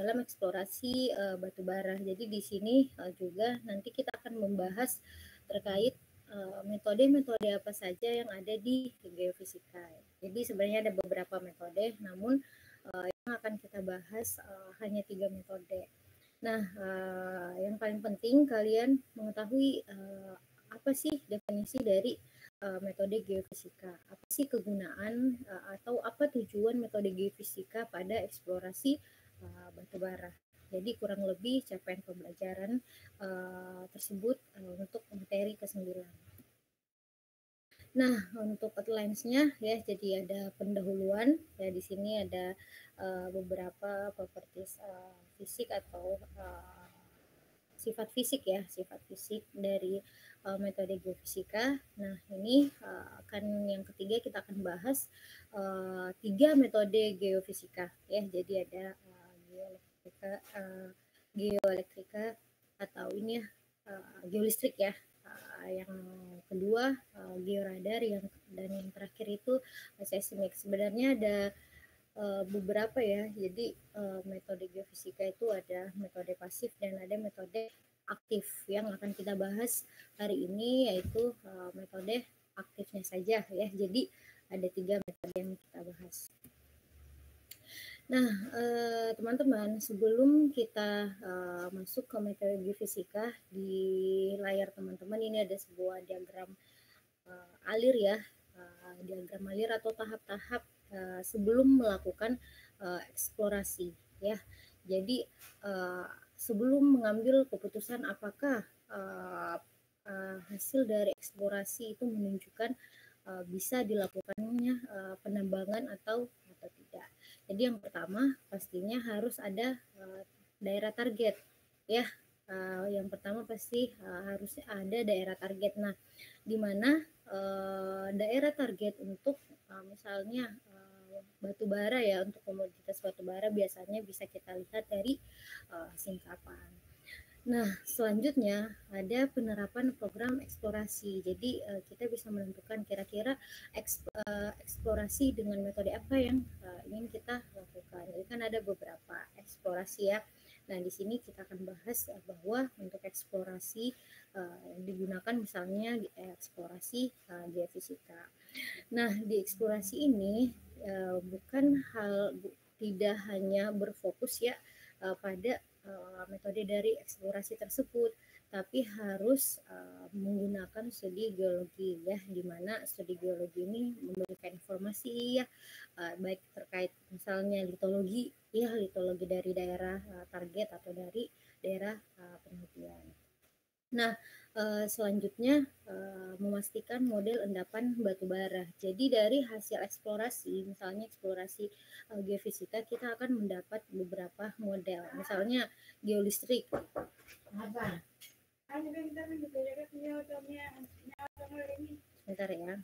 dalam eksplorasi batu bara. Jadi di sini juga nanti kita akan membahas terkait metode-metode apa saja yang ada di geofisika. Jadi sebenarnya ada beberapa metode, namun yang akan kita bahas hanya 3 metode. Nah, yang paling penting kalian mengetahui apa sih definisi dari metode geofisika. Apa sih kegunaan atau apa tujuan metode geofisika pada eksplorasi batu bara. Jadi kurang lebih capaian pembelajaran tersebut untuk materi ke-9. Nah, untuk outlines-nya ya, jadi ada pendahuluan ya, di sini ada beberapa properties fisik atau sifat fisik ya, sifat fisik dari metode geofisika. Nah, ini akan yang ketiga kita akan bahas 3 metode geofisika ya. Jadi ada geoelektrika atau ini ya geolistrik ya. Yang kedua georadar, dan yang terakhir itu seismik. Sebenarnya ada beberapa ya. Jadi metode geofisika itu ada metode pasif dan ada metode aktif. Yang akan kita bahas hari ini yaitu metode aktifnya saja ya. Jadi ada 3 metode yang kita bahas. Nah, teman-teman, sebelum kita masuk ke metode geofisika, di layar teman-teman ini ada sebuah diagram alir ya, diagram alir atau tahap-tahap sebelum melakukan eksplorasi ya. Jadi sebelum mengambil keputusan apakah hasil dari eksplorasi itu menunjukkan bisa dilakukannya penambangan atau tidak. Jadi yang pertama pastinya harus ada daerah target ya. Yang pertama pasti harus ada daerah target. Nah, di mana daerah target untuk misalnya batu bara ya, untuk komoditas batu bara biasanya bisa kita lihat dari singkapan. Nah, selanjutnya ada penerapan program eksplorasi. Jadi kita bisa menentukan kira-kira eksplorasi dengan metode apa yang ingin kita lakukan. Jadi kan ada beberapa eksplorasi ya. Nah, di sini kita akan bahas bahwa untuk eksplorasi yang digunakan misalnya eksplorasi geofisika. Nah, di eksplorasi ini tidak hanya berfokus ya pada metode dari eksplorasi tersebut, tapi harus menggunakan studi geologi ya, di mana studi geologi ini memberikan informasi ya, baik terkait misalnya litologi ya, litologi dari daerah target atau dari daerah penelitian. Nah, selanjutnya memastikan model endapan batu bara. Jadi dari hasil eksplorasi, misalnya eksplorasi geofisika, kita akan mendapat beberapa model. Misalnya geolistrik. Sebentar ya.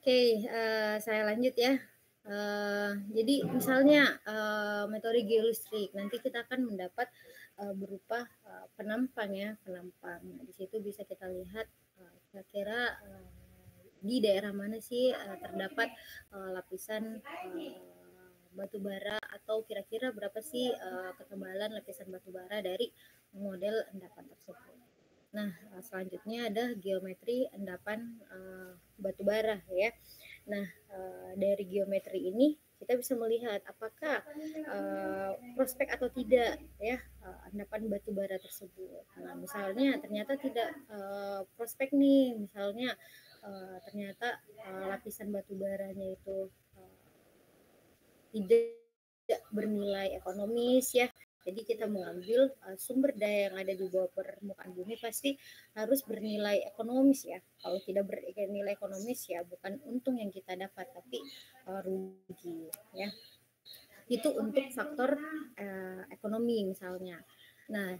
Oke, saya lanjut ya. Jadi misalnya metode geolistrik, nanti kita akan mendapat berupa penampang ya, penampang. Nah, di situ bisa kita lihat kira-kira di daerah mana sih terdapat lapisan batu bara, atau kira-kira berapa sih ketebalan lapisan batu bara dari model endapan tersebut. Nah, selanjutnya ada geometri endapan batu bara ya. Nah, dari geometri ini kita bisa melihat apakah prospek atau tidak ya endapan batu bara tersebut. Nah, misalnya ternyata tidak prospek nih, misalnya ternyata lapisan batu baranya itu tidak bernilai ekonomis ya. Jadi kita mengambil sumber daya yang ada di bawah permukaan bumi pasti harus bernilai ekonomis ya. Kalau tidak bernilai ekonomis ya bukan untung yang kita dapat, tapi rugi ya. Itu untuk faktor ekonomi misalnya. Nah,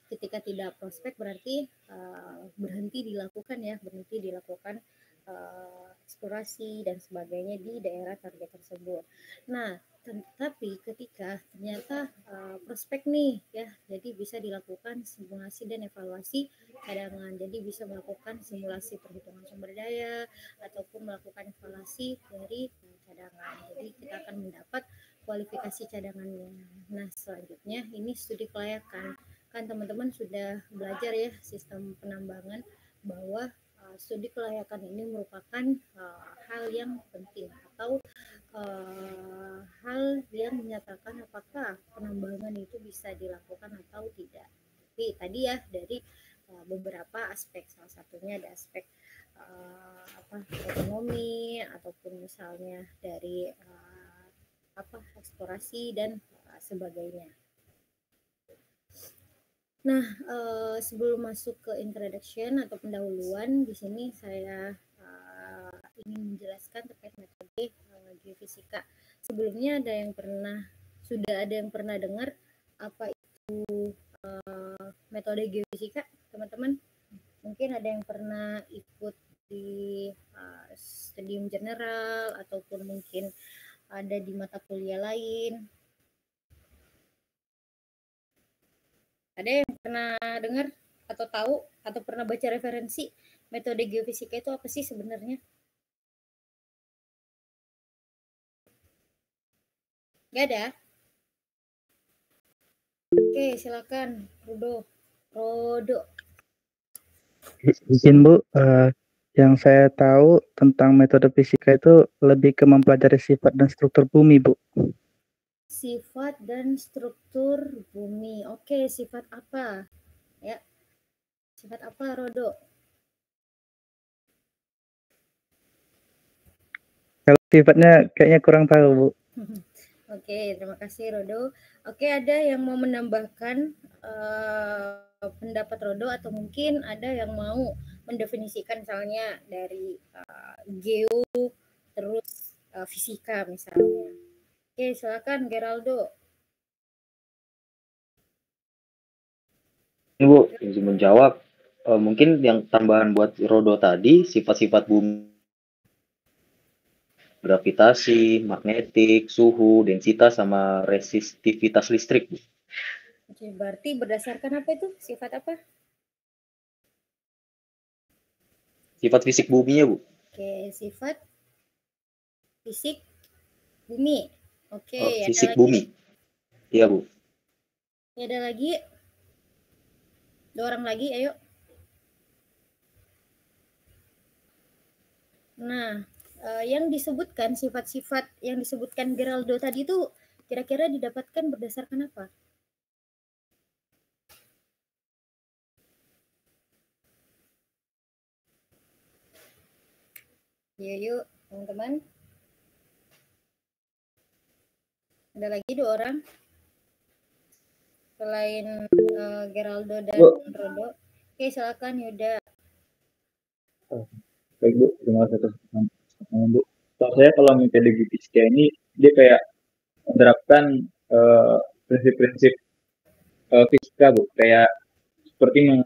ketika tidak prospek berarti berhenti dilakukan eksplorasi dan sebagainya di daerah target tersebut. Nah, tapi ketika ternyata prospek nih ya, jadi bisa dilakukan simulasi dan evaluasi cadangan. Jadi bisa melakukan simulasi perhitungan sumber daya ataupun melakukan evaluasi dari cadangan. Jadi kita akan mendapat kualifikasi cadangannya. Nah, selanjutnya ini studi kelayakan. Kan teman-teman sudah belajar ya sistem penambangan bahwa studi kelayakan ini merupakan hal yang penting atau hal yang menyatakan apakah penambangan itu bisa dilakukan atau tidak. Tapi tadi ya dari beberapa aspek, salah satunya ada aspek ekonomi ataupun misalnya dari eksplorasi dan sebagainya. Nah, sebelum masuk ke introduction atau pendahuluan, di sini saya ingin menjelaskan terkait metode geofisika. Sebelumnya sudah ada yang pernah dengar apa itu metode geofisika, teman-teman? Mungkin ada yang pernah ikut di studium general ataupun mungkin ada di mata kuliah lain. Ada yang pernah dengar atau tahu atau pernah baca referensi metode geofisika itu apa sih sebenarnya? Gak ada? Oke, silakan Rodo. Izin Bu, yang saya tahu tentang metode fisika itu lebih ke mempelajari sifat dan struktur bumi, Bu. Sifat dan struktur bumi. Oke, sifat apa? Ya, sifat apa, Rodo? Kalau sifatnya kayaknya kurang tahu, Bu. Oke, terima kasih Rodo. Oke, ada yang mau menambahkan pendapat Rodo atau mungkin ada yang mau mendefinisikan misalnya dari geo terus fisika misalnya. Oke, silakan Geraldo. Bu, izin menjawab. Mungkin yang tambahan buat Rodo tadi, sifat-sifat bumi, gravitasi, magnetik, suhu, densitas, sama resistivitas listrik. Bu. Oke, berarti berdasarkan apa itu? Sifat apa? Sifat fisik buminya, Bu. Oke, sifat fisik bumi. Oke, ada Fisik lagi? bumi. Iya, Bu. Ada lagi? 2 orang lagi, ayo. Nah, yang disebutkan sifat-sifat yang disebutkan Geraldo tadi itu kira-kira didapatkan berdasarkan apa? Ya, yuk teman-teman. Ada lagi 2 orang selain Geraldo dan Rodo. Oke, silakan Yuda. Baik Bu, terima kasih atas pertanyaan Bu. Saya kalau metode fisika ini dia kayak menerapkan prinsip-prinsip fisika Bu, kayak seperti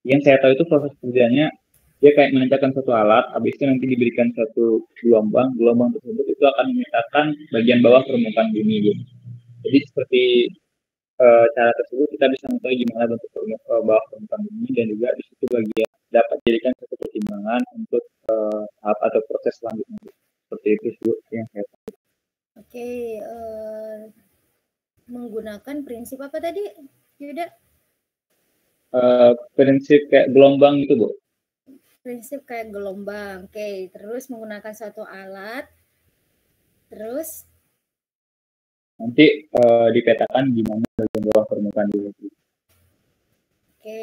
yang saya tahu itu proses kerjanya dia kayak menancapkan satu alat, habis itu nanti diberikan satu gelombang tersebut itu akan memetakan bagian bawah permukaan bumi Bu. Jadi seperti cara tersebut kita bisa mengetahui gimana bentuk bawah permukaan bumi dan juga di situ bagian dapat jadikan satu pertimbangan untuk tahap atau proses selanjutnya. Seperti itu Bu yang saya tahu. Oke, menggunakan prinsip apa tadi, Yuda? Prinsip kayak gelombang itu Bu. Prinsip kayak gelombang. Oke, terus menggunakan satu alat. Terus nanti dipetakan gimana bagian bawah permukaan bumi. Oke.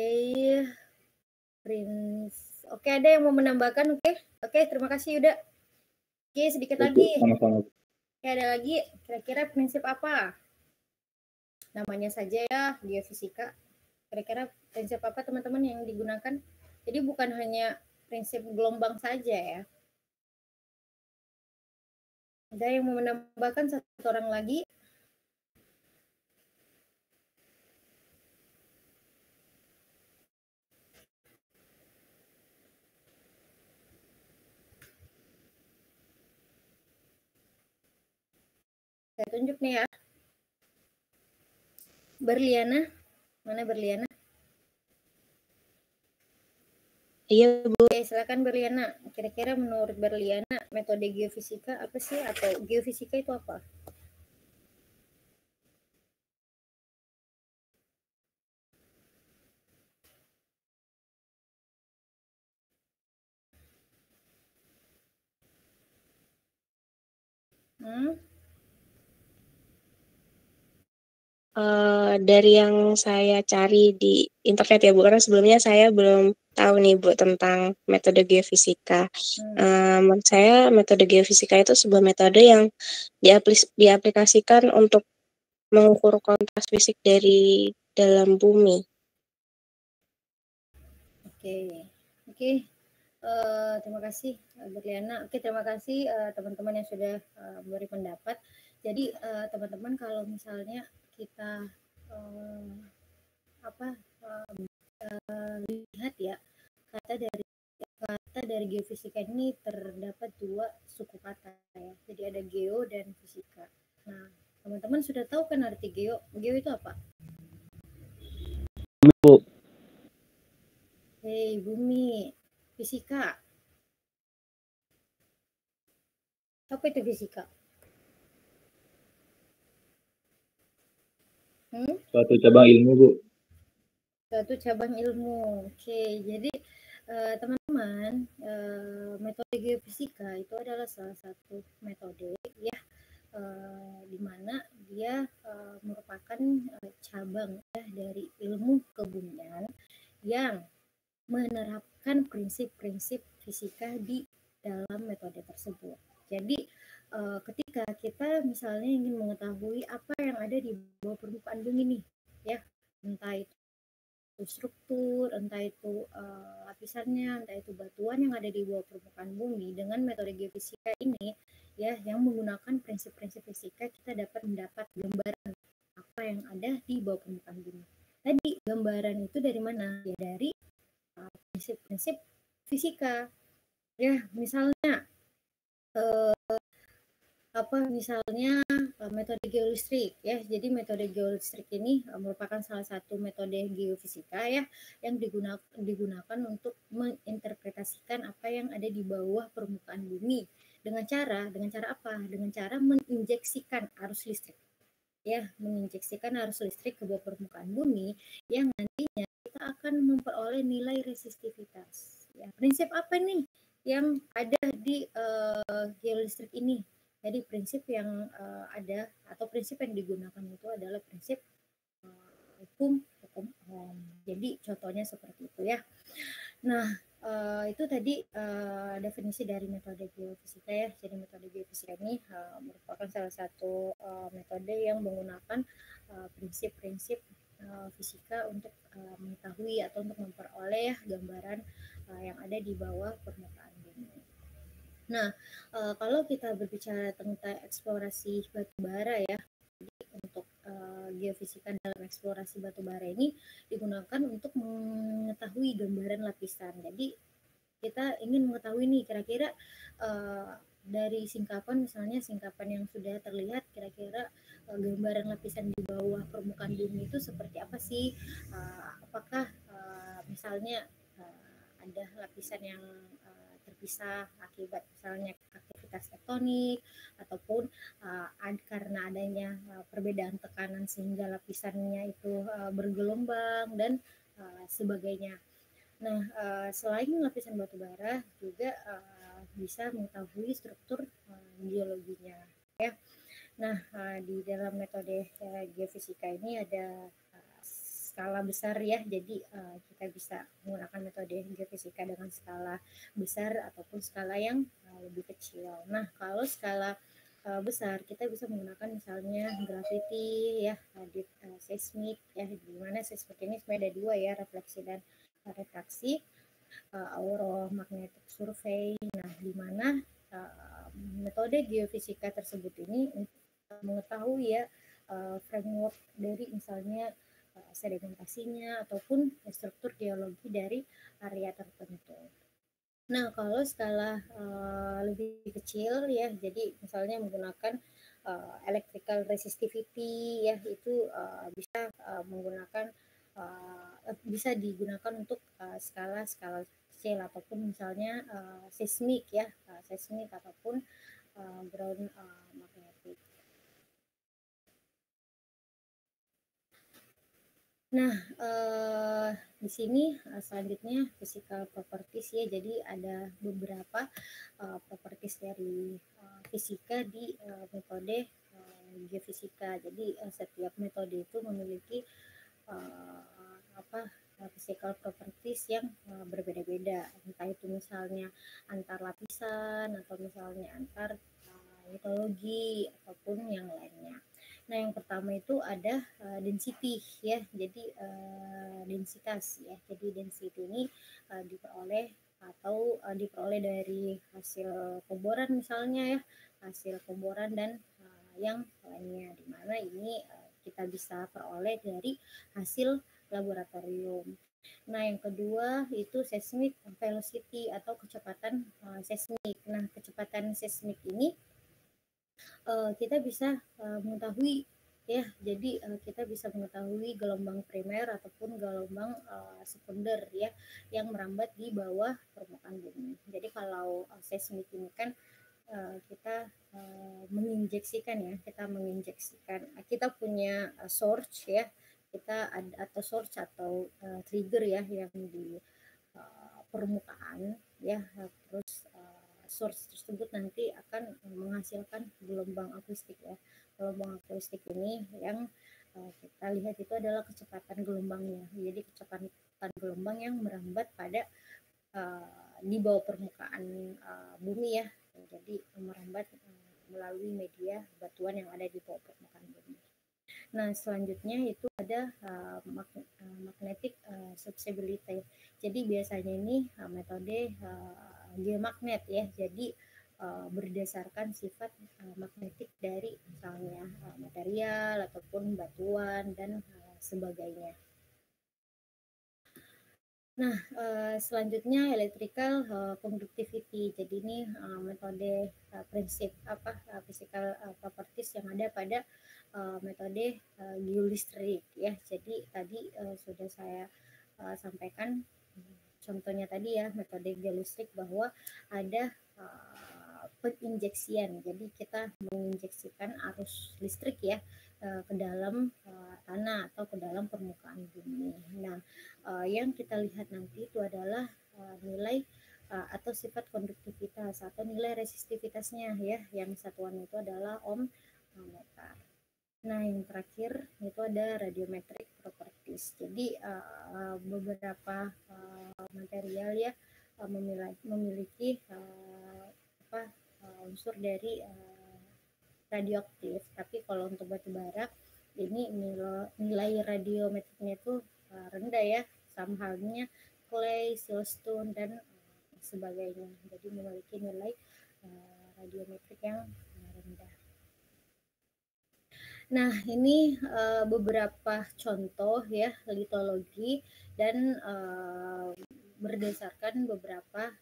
Oke, ada yang mau menambahkan? Oke, terima kasih Yuda. Oke, sedikit lagi. Sama-sama. Oke, ada lagi. Kira-kira prinsip apa? Namanya saja ya, geofisika. Kira-kira prinsip apa teman-teman yang digunakan? Jadi bukan hanya prinsip gelombang saja ya. Ada yang mau menambahkan satu orang lagi? Saya tunjuk nih ya. Berliana, mana Berliana? Iya, Bu. Oke, silakan Berliana. Kira-kira menurut Berliana metode geofisika apa sih, atau geofisika itu apa? Dari yang saya cari di internet ya Bu, karena sebelumnya saya belum tahu nih Bu tentang metode geofisika. Menurut saya metode geofisika itu sebuah metode yang diaplikasikan untuk mengukur kontras fisik dari dalam bumi. Oke. Terima kasih Berliana. Oke, terima kasih teman-teman yang sudah memberi pendapat. Jadi teman-teman, kalau misalnya kita lihat ya, kata dari geofisika ini terdapat dua suku kata ya. Jadi ada geo dan fisika. Nah, teman-teman sudah tahu kan arti geo? Geo itu apa? Bu. Hei, bumi. Fisika. Apa itu fisika? Suatu cabang ilmu, Bu. Suatu cabang ilmu. Oke, jadi teman-teman, metode geofisika itu adalah salah satu metode ya, di mana dia merupakan cabang ya dari ilmu kebumian yang menerapkan prinsip-prinsip fisika di dalam metode tersebut. Jadi ketika kita misalnya ingin mengetahui apa yang ada di bawah permukaan bumi nih, ya, entah itu struktur, entah itu lapisannya, entah itu batuan yang ada di bawah permukaan bumi, dengan metode geofisika ini ya, yang menggunakan prinsip-prinsip fisika, kita dapat mendapat gambaran apa yang ada di bawah permukaan bumi. Tadi gambaran itu dari mana? Ya dari prinsip-prinsip fisika. Ya, misalnya misalnya metode geolistrik ya. Jadi metode geolistrik ini merupakan salah satu metode geofisika ya, yang digunakan untuk menginterpretasikan apa yang ada di bawah permukaan bumi dengan cara apa? Dengan cara menginjeksikan arus listrik. Ya, menginjeksikan arus listrik ke bawah permukaan bumi yang nantinya kita akan memperoleh nilai resistivitas. Ya, prinsip apa nih yang ada di geolistrik ini? Jadi prinsip yang ada atau prinsip yang digunakan itu adalah prinsip hukum Ohm. Jadi contohnya seperti itu ya. Nah, itu tadi definisi dari metode geofisika ya. Jadi metode geofisika ini merupakan salah satu metode yang menggunakan prinsip-prinsip fisika untuk mengetahui atau untuk memperoleh ya gambaran yang ada di bawah permukaan bumi. Nah, kalau kita berbicara tentang eksplorasi batu bara ya, jadi untuk geofisika dalam eksplorasi batu bara ini digunakan untuk mengetahui gambaran lapisan. Jadi kita ingin mengetahui nih kira-kira dari singkapan, misalnya singkapan yang sudah terlihat, kira-kira gambaran lapisan di bawah permukaan bumi itu seperti apa sih? Apakah misalnya ada lapisan yang terpisah akibat misalnya aktivitas tektonik, ataupun karena adanya perbedaan tekanan sehingga lapisannya itu bergelombang dan sebagainya. Nah, selain lapisan batu bara juga bisa mengetahui struktur geologinya ya. Nah, di dalam metode geofisika ini ada skala besar ya, jadi kita bisa menggunakan metode geofisika dengan skala besar ataupun skala yang lebih kecil. Nah, kalau skala besar kita bisa menggunakan misalnya gravity ya, seismik ya, di mana seismik ini sebenarnya ada dua ya, refleksi dan refraksi, auromagnetic survey. Nah, di mana metode geofisika tersebut ini mengetahui ya framework dari misalnya sedimentasinya ataupun struktur geologi dari area tertentu. Nah, kalau skala lebih kecil ya, jadi misalnya menggunakan electrical resistivity ya, itu bisa menggunakan bisa digunakan untuk skala-skala kecil, ataupun misalnya seismik ya, seismik ataupun ground magnetic. Nah, di sini selanjutnya physical properties ya. Jadi ada beberapa properties dari fisika di metode geofisika. Jadi setiap metode itu memiliki physical properties yang berbeda-beda. Entah itu misalnya antar lapisan, atau misalnya antar litologi, ataupun yang lainnya. Nah, yang pertama itu ada density ya. Jadi densitas ya. Jadi density ini diperoleh dari hasil pemboran misalnya ya, hasil pemboran dan yang lainnya, di mana ini kita bisa peroleh dari hasil laboratorium. Nah, yang kedua itu seismic velocity atau kecepatan seismik. Nah, kecepatan seismik ini kita bisa mengetahui ya. Jadi kita bisa mengetahui gelombang primer ataupun gelombang sekunder ya, yang merambat di bawah permukaan bumi. Jadi kalau seismik ini kan kita menginjeksikan ya, kita punya source ya, kita ada atau source atau trigger ya yang di permukaan ya, terus source tersebut nanti akan menghasilkan gelombang akustik ya. Gelombang akustik ini yang kita lihat itu adalah kecepatan gelombangnya. Jadi kecepatan gelombang yang merambat pada di bawah permukaan bumi ya. Jadi merambat melalui media batuan yang ada di bawah permukaan bumi. Nah, selanjutnya itu ada magnetic susceptibility. Jadi biasanya ini metode geomagnet ya. Jadi berdasarkan sifat magnetik dari misalnya material ataupun batuan dan sebagainya. Nah, selanjutnya electrical conductivity. Jadi ini metode prinsip physical properties yang ada pada metode geolistrik ya. Jadi tadi sudah saya sampaikan contohnya tadi ya, metode geolistrik, bahwa ada penginjeksian. Jadi kita menginjeksikan arus listrik ya ke dalam tanah atau ke dalam permukaan bumi. Nah, yang kita lihat nanti itu adalah nilai atau sifat konduktivitas atau nilai resistivitasnya ya, yang satuannya itu adalah ohm meter. Nah, yang terakhir itu ada radiometric properties. Jadi beberapa material ya memiliki unsur dari radioaktif. Tapi kalau untuk batu bara ini nilai radiometriknya itu rendah ya, sama halnya clay, siltstone dan sebagainya. Jadi memiliki nilai radiometrik yang rendah. Nah, ini beberapa contoh ya litologi dan berdasarkan beberapa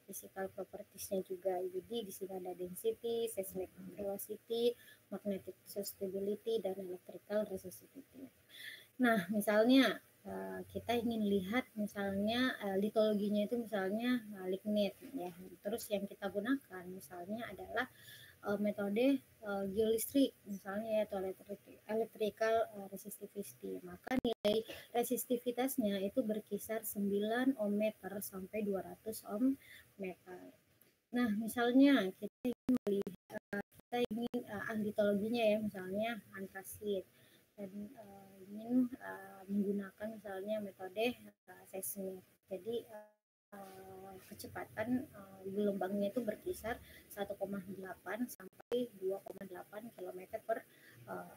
physical properties-nya juga. Jadi di sini ada density, seismic velocity, magnetic susceptibility, dan electrical resistivity. Nah, misalnya kita ingin lihat misalnya litologinya itu misalnya lignit ya. Terus yang kita gunakan misalnya adalah metode geolistrik misalnya, yaitu electrical resistivity. Maka nilai resistivitasnya itu berkisar 9 ohm meter sampai 200 ohm meter. Nah, misalnya kita ingin litologinya ya, misalnya antrasit, dan ingin menggunakan misalnya metode seismik. Jadi kecepatan gelombangnya itu berkisar 1,8 sampai 2,8 km per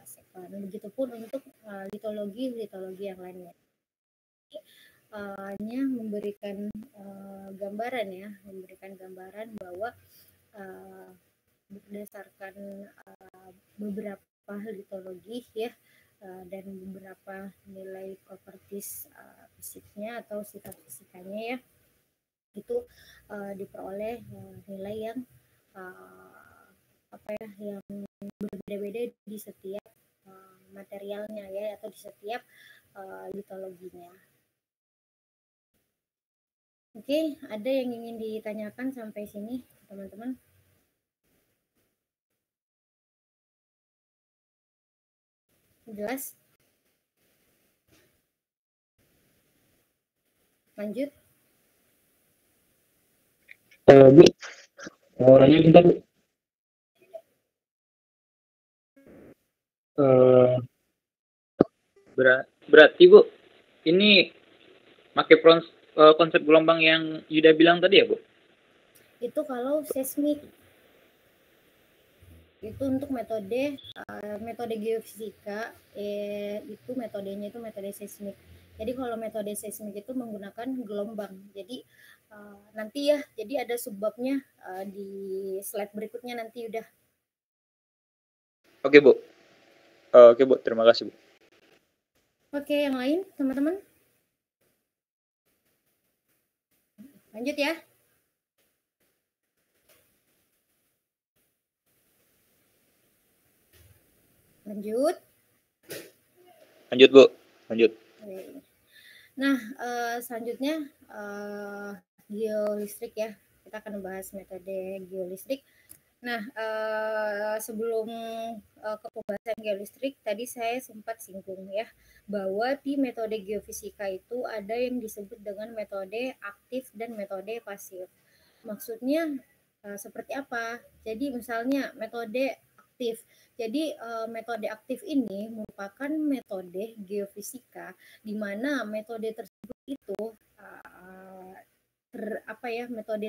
second. Begitupun untuk litologi yang lainnya. Hanya memberikan gambaran bahwa berdasarkan beberapa litologi ya dan beberapa nilai properties fisiknya atau sifat fisikanya ya, itu diperoleh nilai yang yang berbeda-beda di setiap materialnya ya, atau di setiap litologinya. Oke, ada yang ingin ditanyakan sampai sini, teman-teman? Jelas? Lanjut. Bu, mau nanya bentar, Bu. Berarti Bu, ini pakai konsep gelombang yang Yuda bilang tadi ya Bu? Itu kalau seismik. Itu untuk metode geofisika, itu metodenya itu metode seismik. Jadi kalau metode seismik itu menggunakan gelombang. Jadi nanti ya, jadi ada subbabnya di slide berikutnya nanti udah. Oke Bu. Oke Bu, terima kasih Bu. Oke, yang lain teman-teman? Lanjut ya. Lanjut. Lanjut Bu, lanjut. Nah, selanjutnya geolistrik ya. Kita akan membahas metode geolistrik. Nah, sebelum ke pembahasan geolistrik, tadi saya sempat singgung ya, bahwa di metode geofisika itu ada yang disebut dengan metode aktif dan metode pasif. Maksudnya seperti apa? Jadi misalnya metode aktif. Jadi metode aktif ini merupakan metode geofisika di mana metode tersebut itu metode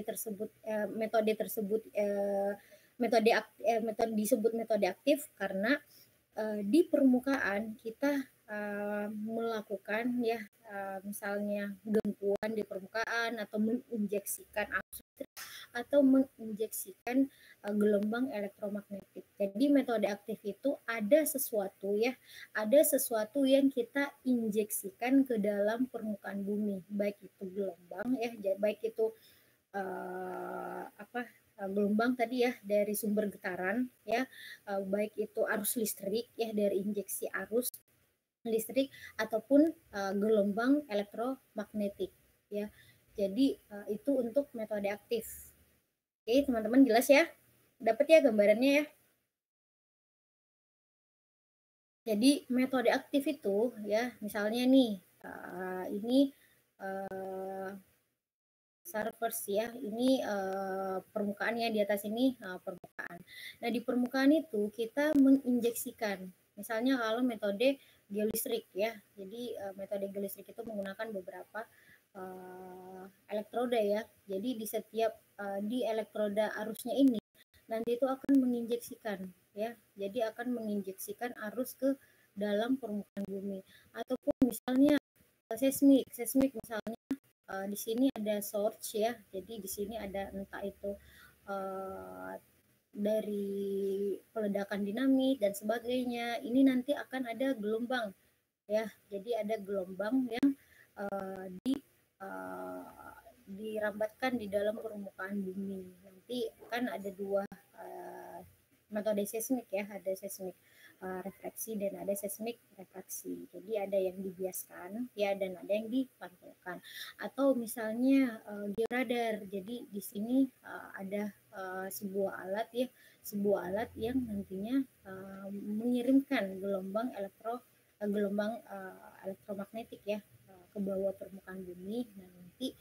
disebut metode aktif karena di permukaan kita melakukan ya misalnya gempuan di permukaan atau menginjeksikan arus listrik atau menginjeksikan gelombang elektromagnetik. Jadi metode aktif itu ada sesuatu yang kita injeksikan ke dalam permukaan bumi, baik itu gelombang ya, baik itu gelombang tadi ya dari sumber getaran ya, baik itu arus listrik ya dari injeksi arus listrik ataupun gelombang elektromagnetik ya. Jadi itu untuk metode aktif. Oke, teman-teman jelas ya? Dapat ya gambarannya ya? Jadi metode aktif itu ya, misalnya nih ini surface ya, ini permukaannya di atas ini permukaan. Nah di permukaan itu kita menginjeksikan, misalnya kalau metode geolistrik ya, jadi metode geolistrik itu menggunakan beberapa elektroda ya. Jadi di setiap di elektroda arusnya ini nanti itu akan menginjeksikan ya, jadi akan menginjeksikan arus ke dalam permukaan bumi. Ataupun misalnya seismik misalnya di sini ada source ya, jadi di sini ada entah itu dari peledakan dinamit dan sebagainya, ini nanti akan ada gelombang ya, jadi ada gelombang yang dirambatkan di dalam permukaan bumi. Nanti kan ada dua metode seismik ya, ada seismik refleksi dan ada seismik refraksi. Jadi ada yang dibiaskan ya dan ada yang dipantulkan. Atau misalnya georadar. Jadi di sini ada sebuah alat yang nantinya mengirimkan gelombang elektromagnetik ya ke bawah permukaan bumi. Nah nanti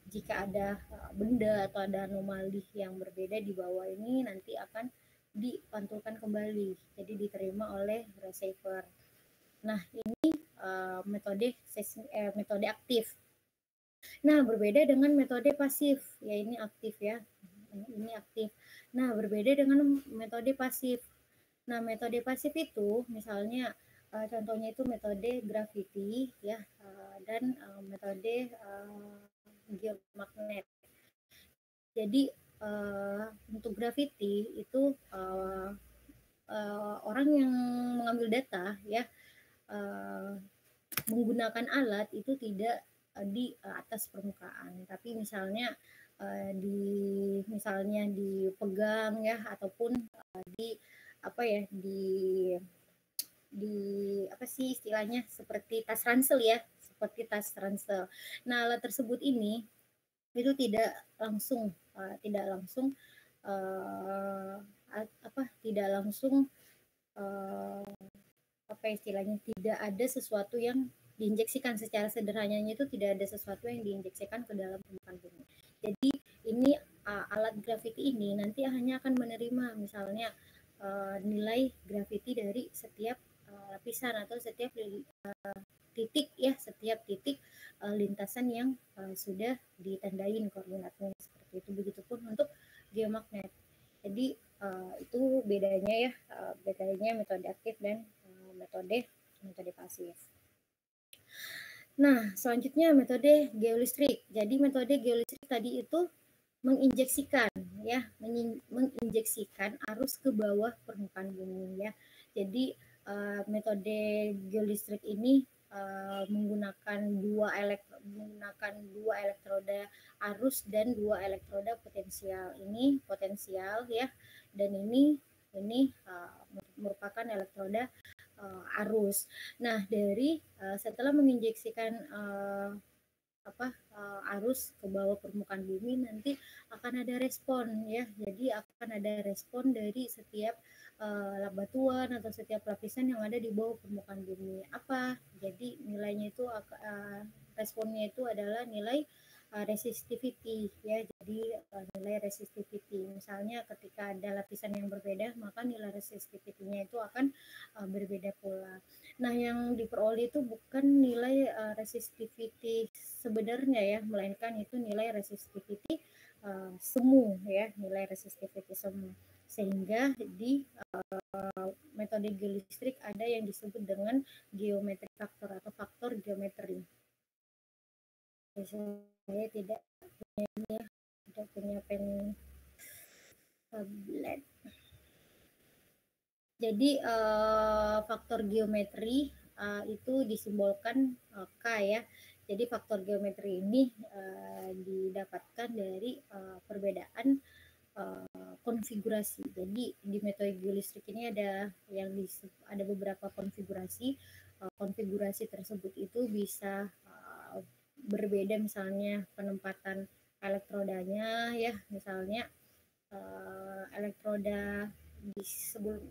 jika ada benda atau ada anomali yang berbeda di bawah ini nanti akan dipantulkan kembali, jadi diterima oleh receiver. Nah ini metode aktif. Nah berbeda dengan metode pasif ya, ini aktif ya, ini aktif. Nah berbeda dengan metode pasif. Nah metode pasif itu misalnya contohnya itu metode gravity ya, dan metode geomagnet. Jadi untuk gravity itu orang yang mengambil data ya menggunakan alat itu tidak di atas permukaan, tapi misalnya di misalnya dipegang ya, ataupun di apa ya, di apa sih istilahnya, seperti tas ransel ya, seperti tas ransel. Nah, alat tersebut ini itu tidak langsung tidak langsung apa istilahnya, tidak ada sesuatu yang diinjeksikan. Secara sederhananya itu tidak ada sesuatu yang diinjeksikan ke dalam permukaan bumi. Jadi ini alat graviti ini nanti hanya akan menerima misalnya nilai graviti dari setiap lapisan atau setiap titik ya, setiap titik lintasan yang sudah ditandain koordinatnya seperti itu. Begitupun untuk geomagnet. Jadi itu bedanya ya, bedanya metode aktif dan metode pasif. Nah, selanjutnya metode geolistrik. Jadi metode geolistrik tadi itu menginjeksikan arus ke bawah permukaan bumi ya. Jadi metode geolistrik ini menggunakan dua elektroda arus dan dua elektroda potensial. Ini potensial ya, dan ini merupakan elektroda arus. Nah, dari setelah menginjeksikan arus ke bawah permukaan bumi, nanti akan ada respon ya. Jadi akan ada respon dari setiap batuan atau setiap lapisan yang ada di bawah permukaan bumi. Apa? Jadi nilainya itu responnya itu adalah nilai resistivity ya. Jadi nilai resistivity, misalnya ketika ada lapisan yang berbeda, maka nilai resistivity-nya itu akan berbeda pula. Nah, yang diperoleh itu bukan nilai resistivity sebenarnya ya, melainkan itu nilai resistivity semu ya, nilai resistivity semu. Sehingga di metode geolistrik ada yang disebut dengan geometri faktor atau faktor geometri. Saya tidak punya pen tablet. Jadi faktor geometri itu disimbolkan K ya. Jadi faktor geometri ini didapatkan dari perbedaan konfigurasi. Jadi di metode geolistrik ini ada beberapa konfigurasi. Konfigurasi tersebut itu bisa berbeda, misalnya penempatan elektrodanya ya, misalnya elektroda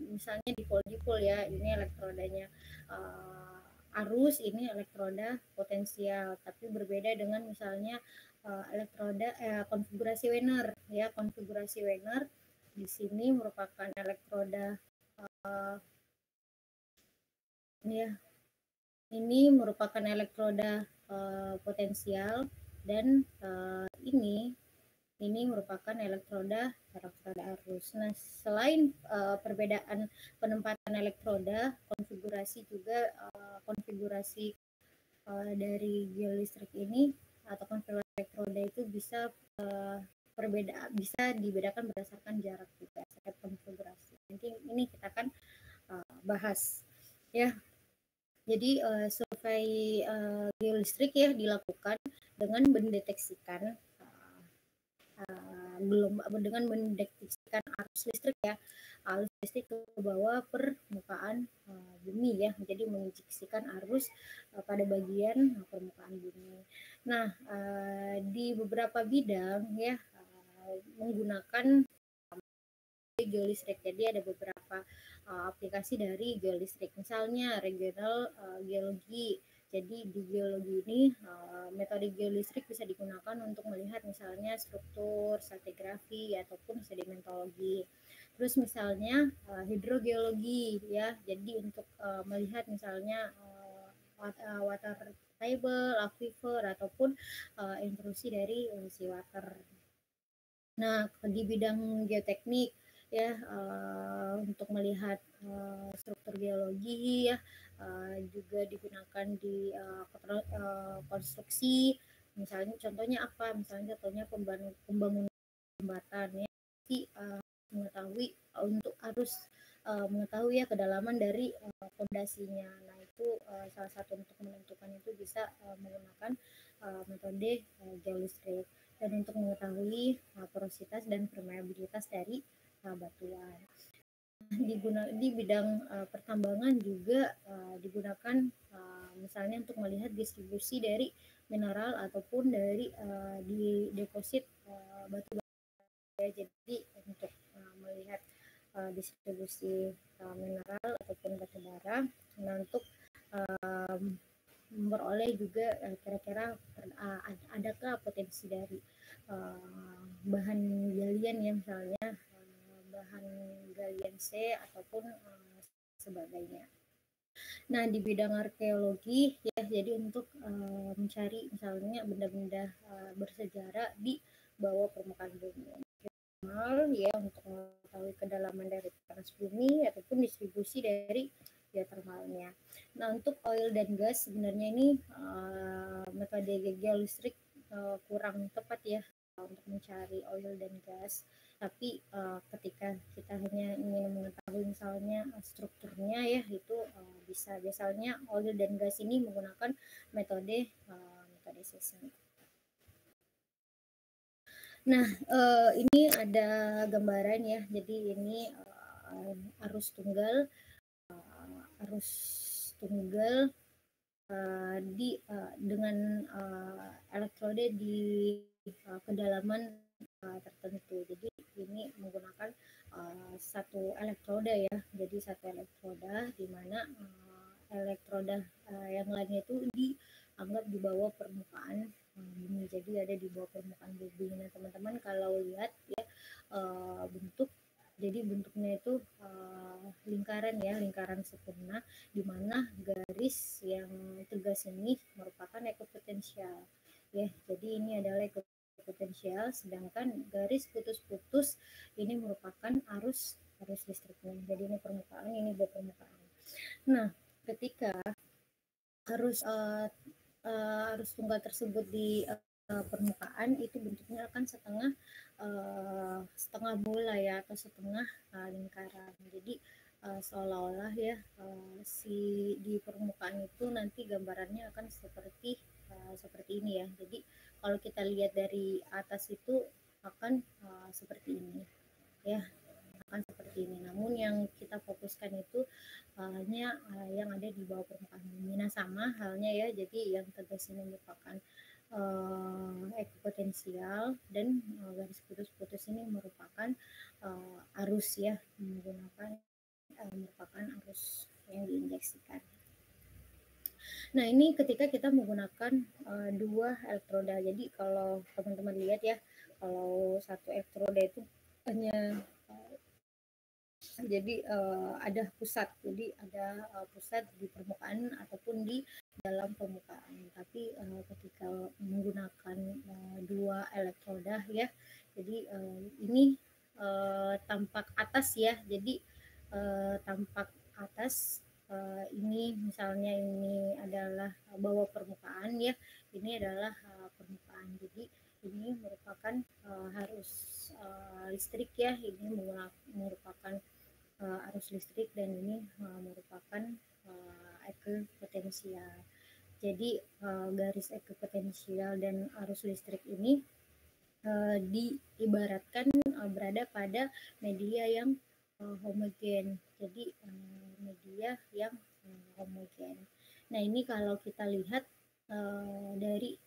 misalnya dipol ya, ini elektrodanya arus, ini elektroda potensial, tapi berbeda dengan misalnya elektroda konfigurasi Wiener ya. Konfigurasi Wiener di sini merupakan elektroda ini merupakan elektroda potensial, dan ini merupakan elektroda arus. Nah, selain perbedaan penempatan elektroda, konfigurasi juga konfigurasi dari geolistrik ini atau konfigurasi elektroda itu bisa dibedakan berdasarkan jarak juga setiap konfigurasi. Nanti ini kita akan bahas ya. Jadi survei geolistrik ya dilakukan dengan mendeteksikan arus listrik ya, arus listrik ke bawah permukaan bumi ya. Jadi menginjeksikan arus pada bagian permukaan bumi. Nah, di beberapa bidang ya menggunakan geolistrik. Jadi ada beberapa aplikasi dari geolistrik, misalnya regional geologi. Jadi di geologi ini metode geolistrik bisa digunakan untuk melihat misalnya struktur, stratigrafi ataupun sedimentologi. Terus misalnya hidrogeologi ya. Jadi untuk melihat misalnya water table, aquifer ataupun intrusi dari seawater. Nah, di bidang geoteknik ya, untuk melihat struktur geologi ya, juga digunakan di konstruksi. Misalnya contohnya apa? Misalnya contohnya pembangunan jembatan ya. Jadi mengetahui untuk harus mengetahui ya kedalaman dari fondasinya. Nah, itu salah satu untuk menentukan itu bisa menggunakan metode geolistrik. dan untuk mengetahui porositas dan permeabilitas dari batuan. Di bidang pertambangan juga digunakan misalnya untuk melihat distribusi dari mineral ataupun dari di deposit batu bara. Jadi untuk melihat distribusi mineral ataupun batu bara, nah untuk memperoleh juga kira-kira adakah potensi dari bahan galian yang misalnya bahan galian C ataupun sebagainya. Nah, di bidang arkeologi ya, jadi untuk mencari misalnya benda-benda bersejarah di bawah permukaan bumi. Ya, untuk mengetahui kedalaman dari panas bumi ataupun distribusi dari geotermalnya. Nah, untuk oil dan gas sebenarnya ini metode geolistrik kurang tepat ya untuk mencari oil dan gas. Tapi ketika kita hanya ingin mengetahui misalnya strukturnya ya, itu bisa. Biasanya oil dan gas ini menggunakan metode seismik. Nah, ini ada gambaran ya. Jadi ini arus tunggal dengan elektrode di kedalaman tertentu. Jadi ini menggunakan satu elektroda ya. Jadi satu elektroda di mana elektroda yang lainnya itu dianggap di bawah permukaan bumi. Jadi ada di bawah permukaan bumi. Nah, teman-teman kalau lihat ya bentuknya itu lingkaran sempurna, di mana garis yang tegas ini merupakan ekopotensial ya. Jadi ini adalah ekopotensial, sedangkan garis putus-putus ini merupakan arus listriknya. Jadi ini permukaan, ini bawah permukaan. Nah, ketika arus tunggal tersebut di permukaan itu bentuknya akan setengah bola ya, atau setengah lingkaran. Jadi seolah-olah ya di permukaan itu nanti gambarannya akan seperti ini ya. Jadi kalau kita lihat dari atas itu akan seperti ini ya, akan seperti ini. Namun yang kita fokuskan itu hanya yang ada di bawah permukaan bumi. Nah, sama halnya ya, jadi yang tegas ini merupakan ekopotensial, dan garis putus-putus ini merupakan arus ya, merupakan arus yang diinjeksikan. Nah, ini ketika kita menggunakan dua elektroda. Jadi kalau teman-teman lihat ya, kalau satu elektroda itu hanya jadi ada pusat, jadi ada pusat di permukaan ataupun di dalam permukaan. Tapi ketika menggunakan dua elektroda ya, jadi ini tampak atas ya. Jadi tampak atas ini misalnya ini adalah bawah permukaan ya, ini adalah permukaan. Jadi ini merupakan arus listrik ya, ini merupakan arus listrik, dan ini merupakan ekopotensial. Jadi garis ekopotensial dan arus listrik ini diibaratkan berada pada media yang homogen. Jadi media yang homogen. Nah, ini kalau kita lihat dari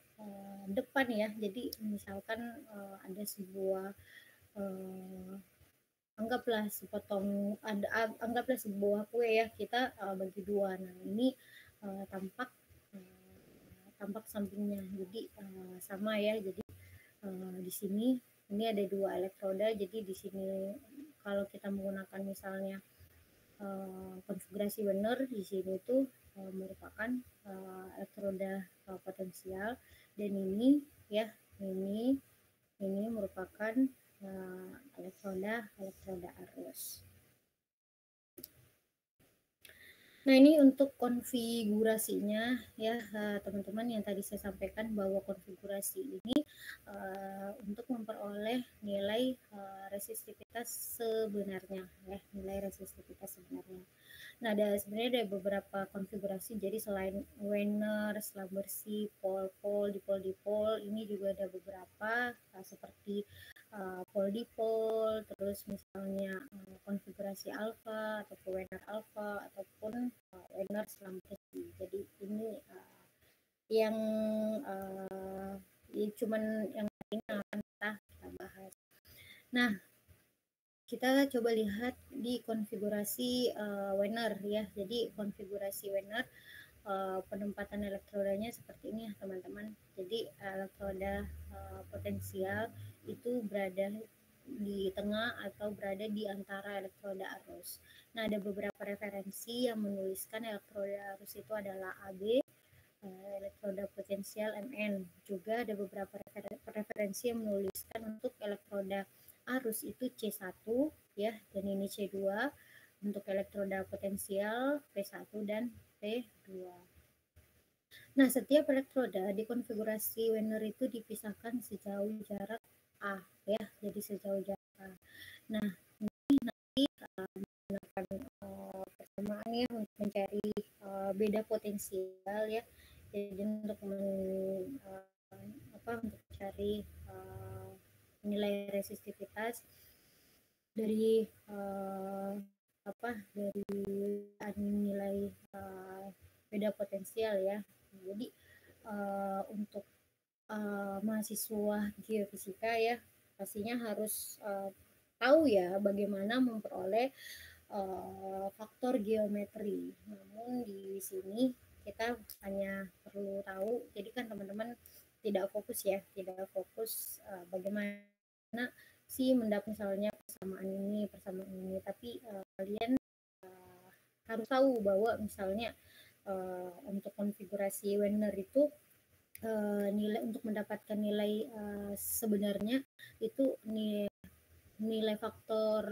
depan ya. Jadi misalkan ada sebuah anggaplah sebuah kue ya, kita bagi dua. Nah, ini tampak sampingnya. Jadi sama ya. Jadi di sini ini ada dua elektroda. Jadi di sini kalau kita menggunakan misalnya konfigurasi benar, di sini itu merupakan elektroda potensial, dan ini ya, ini merupakan elektroda arus. Nah, ini untuk konfigurasinya ya, teman-teman, yang tadi saya sampaikan bahwa konfigurasi ini untuk memperoleh nilai resistivitas sebenarnya ya, nilai resistivitas sebenarnya. Nah, sebenarnya ada beberapa konfigurasi. Jadi selain Wiener, Schlambercy, pole, dipole, ini juga ada beberapa seperti pole, terus misalnya konfigurasi alpha atau Wiener alpha ataupun Wiener Schlambercy. Jadi ini yang ya cuman yang ini akan kita bahas. Nah, kita coba lihat di konfigurasi Wiener ya. Jadi konfigurasi Wiener penempatan elektrodanya seperti ini ya, teman-teman. Jadi elektroda potensial itu berada di tengah atau berada di antara elektroda arus. Nah, ada beberapa referensi yang menuliskan elektroda arus itu adalah AB, elektroda potensial MN. Juga ada beberapa referensi yang menuliskan untuk elektroda arus itu C1 ya, dan ini C2. Untuk elektroda potensial P1 dan P2. Nah, setiap elektroda di konfigurasi Wiener itu dipisahkan sejauh jarak A ya, jadi sejauh jarak A. Nah, ini nanti menggunakan persamaan ya untuk mencari beda potensial ya. Jadi untuk mencari nilai resistivitas dari dari nilai beda potensial ya. Jadi untuk mahasiswa geofisika ya pastinya harus tahu ya bagaimana memperoleh faktor geometri. Namun di sini kita hanya perlu tahu, jadi kan teman-teman tidak fokus bagaimana sih mendapat misalnya persamaan ini, tapi kalian harus tahu bahwa misalnya untuk konfigurasi Wiener itu nilai untuk mendapatkan nilai sebenarnya itu nilai faktor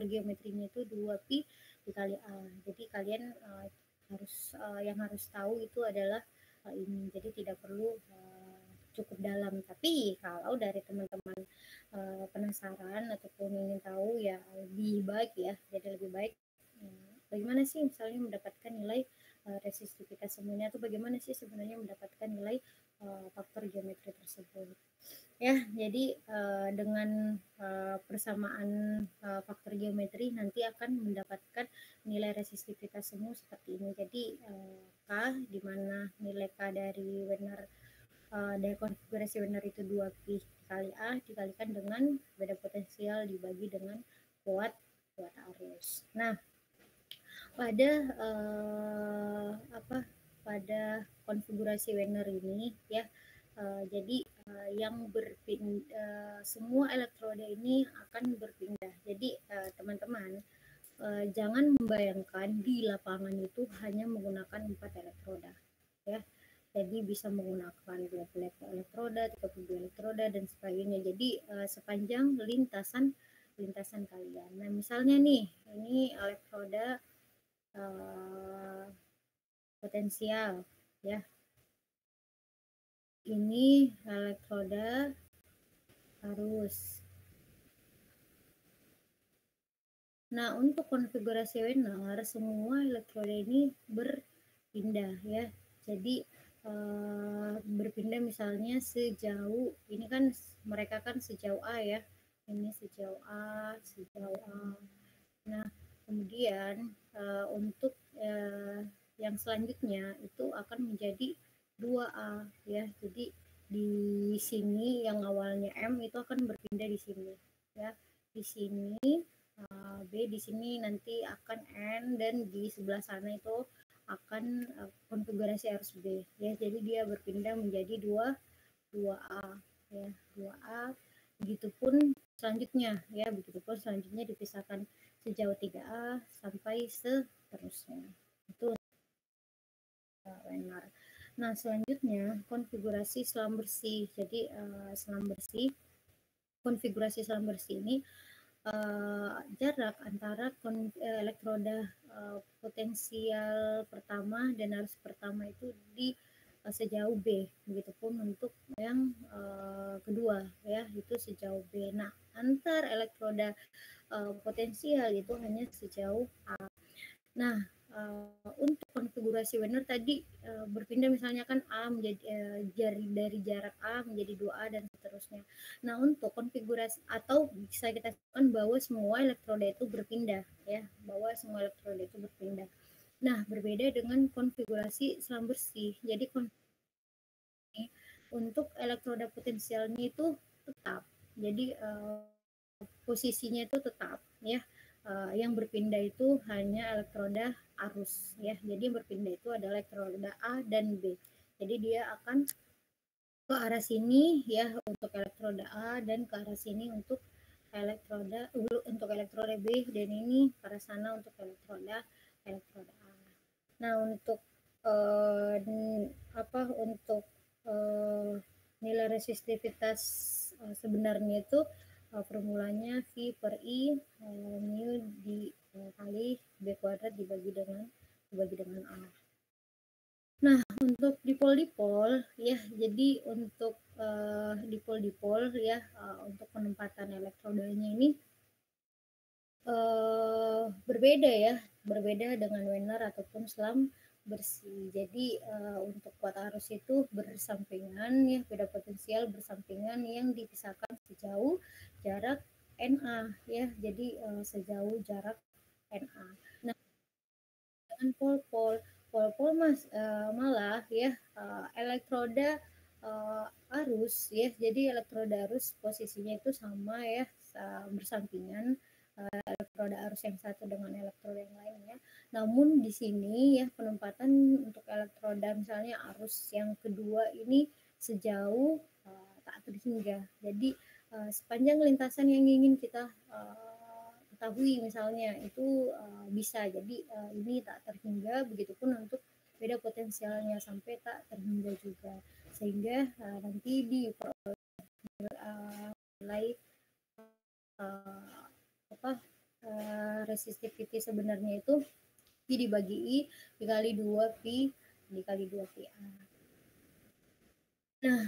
geometrinya itu 2pi dikali A. Jadi kalian yang harus tahu itu adalah ini. Jadi tidak perlu cukup dalam. Tapi kalau dari teman-teman penasaran ataupun ingin tahu ya lebih baik ya. Jadi lebih baik bagaimana sih misalnya mendapatkan nilai resistivitas semuanya, atau bagaimana sih sebenarnya mendapatkan nilai faktor geometri tersebut. Ya, jadi dengan persamaan faktor geometri nanti akan mendapatkan nilai resistivitas semu seperti ini. Jadi K, di mana nilai K dari Wiener dari konfigurasi Wiener itu 2pi dikali A dikalikan dengan beda potensial dibagi dengan kuat arus. Nah, pada konfigurasi Wiener ini ya, jadi yang semua elektroda ini akan berpindah. Jadi teman-teman jangan membayangkan di lapangan itu hanya menggunakan 4 elektroda ya. Jadi bisa menggunakan 20 elektroda, 32 elektroda dan sebagainya. Jadi sepanjang lintasan kalian. Nah, misalnya nih, ini elektroda potensial ya. Ini elektroda arus. Nah, untuk konfigurasi Wiener semua elektroda ini berpindah ya. Jadi berpindah misalnya sejauh ini kan mereka kan sejauh A ya. Ini sejauh A. Nah, kemudian untuk yang selanjutnya itu akan menjadi 2A ya. Jadi di sini yang awalnya M itu akan berpindah di sini ya. Di sini B, di sini nanti akan N, dan di sebelah sana itu akan konfigurasi arus B ya. Jadi dia berpindah menjadi 2A ya, 2A. Begitupun selanjutnya ya, dipisahkan sejauh 3A sampai seterusnya. Itu Wiener. Nah, selanjutnya konfigurasi Schlambercy. Jadi konfigurasi Schlambercy ini jarak antara elektroda potensial pertama dan arus pertama itu di sejauh B, begitupun untuk yang kedua ya, itu sejauh B. Nah, antar elektroda potensial itu hanya sejauh A. Nah, untuk konfigurasi Wiener tadi berpindah misalnya kan A menjadi dari jarak A menjadi 2A dan seterusnya. Nah, untuk konfigurasi atau bisa kita katakan bahwa semua elektroda itu berpindah ya, bahwa semua elektroda itu berpindah. Nah, berbeda dengan konfigurasi selang bersih. Jadi untuk elektroda potensialnya itu tetap. Jadi posisinya itu tetap ya. Yang berpindah itu hanya elektroda arus ya. Jadi yang berpindah itu adalah elektroda A dan B. Jadi dia akan ke arah sini ya untuk elektroda A dan ke arah sini untuk elektroda B, dan ini ke arah sana untuk elektroda A. Nah, untuk untuk nilai resistivitas sebenarnya itu formulanya V per I mu dikali B kuadrat dibagi dengan A. Nah, untuk dipol-dipol ya, jadi untuk dipol-dipol ya, untuk penempatan elektrodanya ini berbeda dengan Wiener ataupun selang bersih. Jadi untuk kuat arus itu bersampingan ya, beda potensial bersampingan yang dipisahkan sejauh jarak NA ya. Jadi sejauh jarak NA. Nah, dengan pol-pol malah ya elektroda arus ya. Jadi elektroda arus posisinya itu sama ya, bersampingan elektroda arus yang satu dengan elektroda yang lainnya. Namun di sini ya penempatan untuk elektroda misalnya arus yang kedua ini sejauh tak terhingga. Jadi sepanjang lintasan yang ingin kita ketahui misalnya itu bisa jadi ini tak terhingga, begitupun untuk beda potensialnya sampai tak terhingga juga, sehingga nanti nilai resistivity sebenarnya itu P dibagi I dikali 2 P dikali 2 PA. Nah,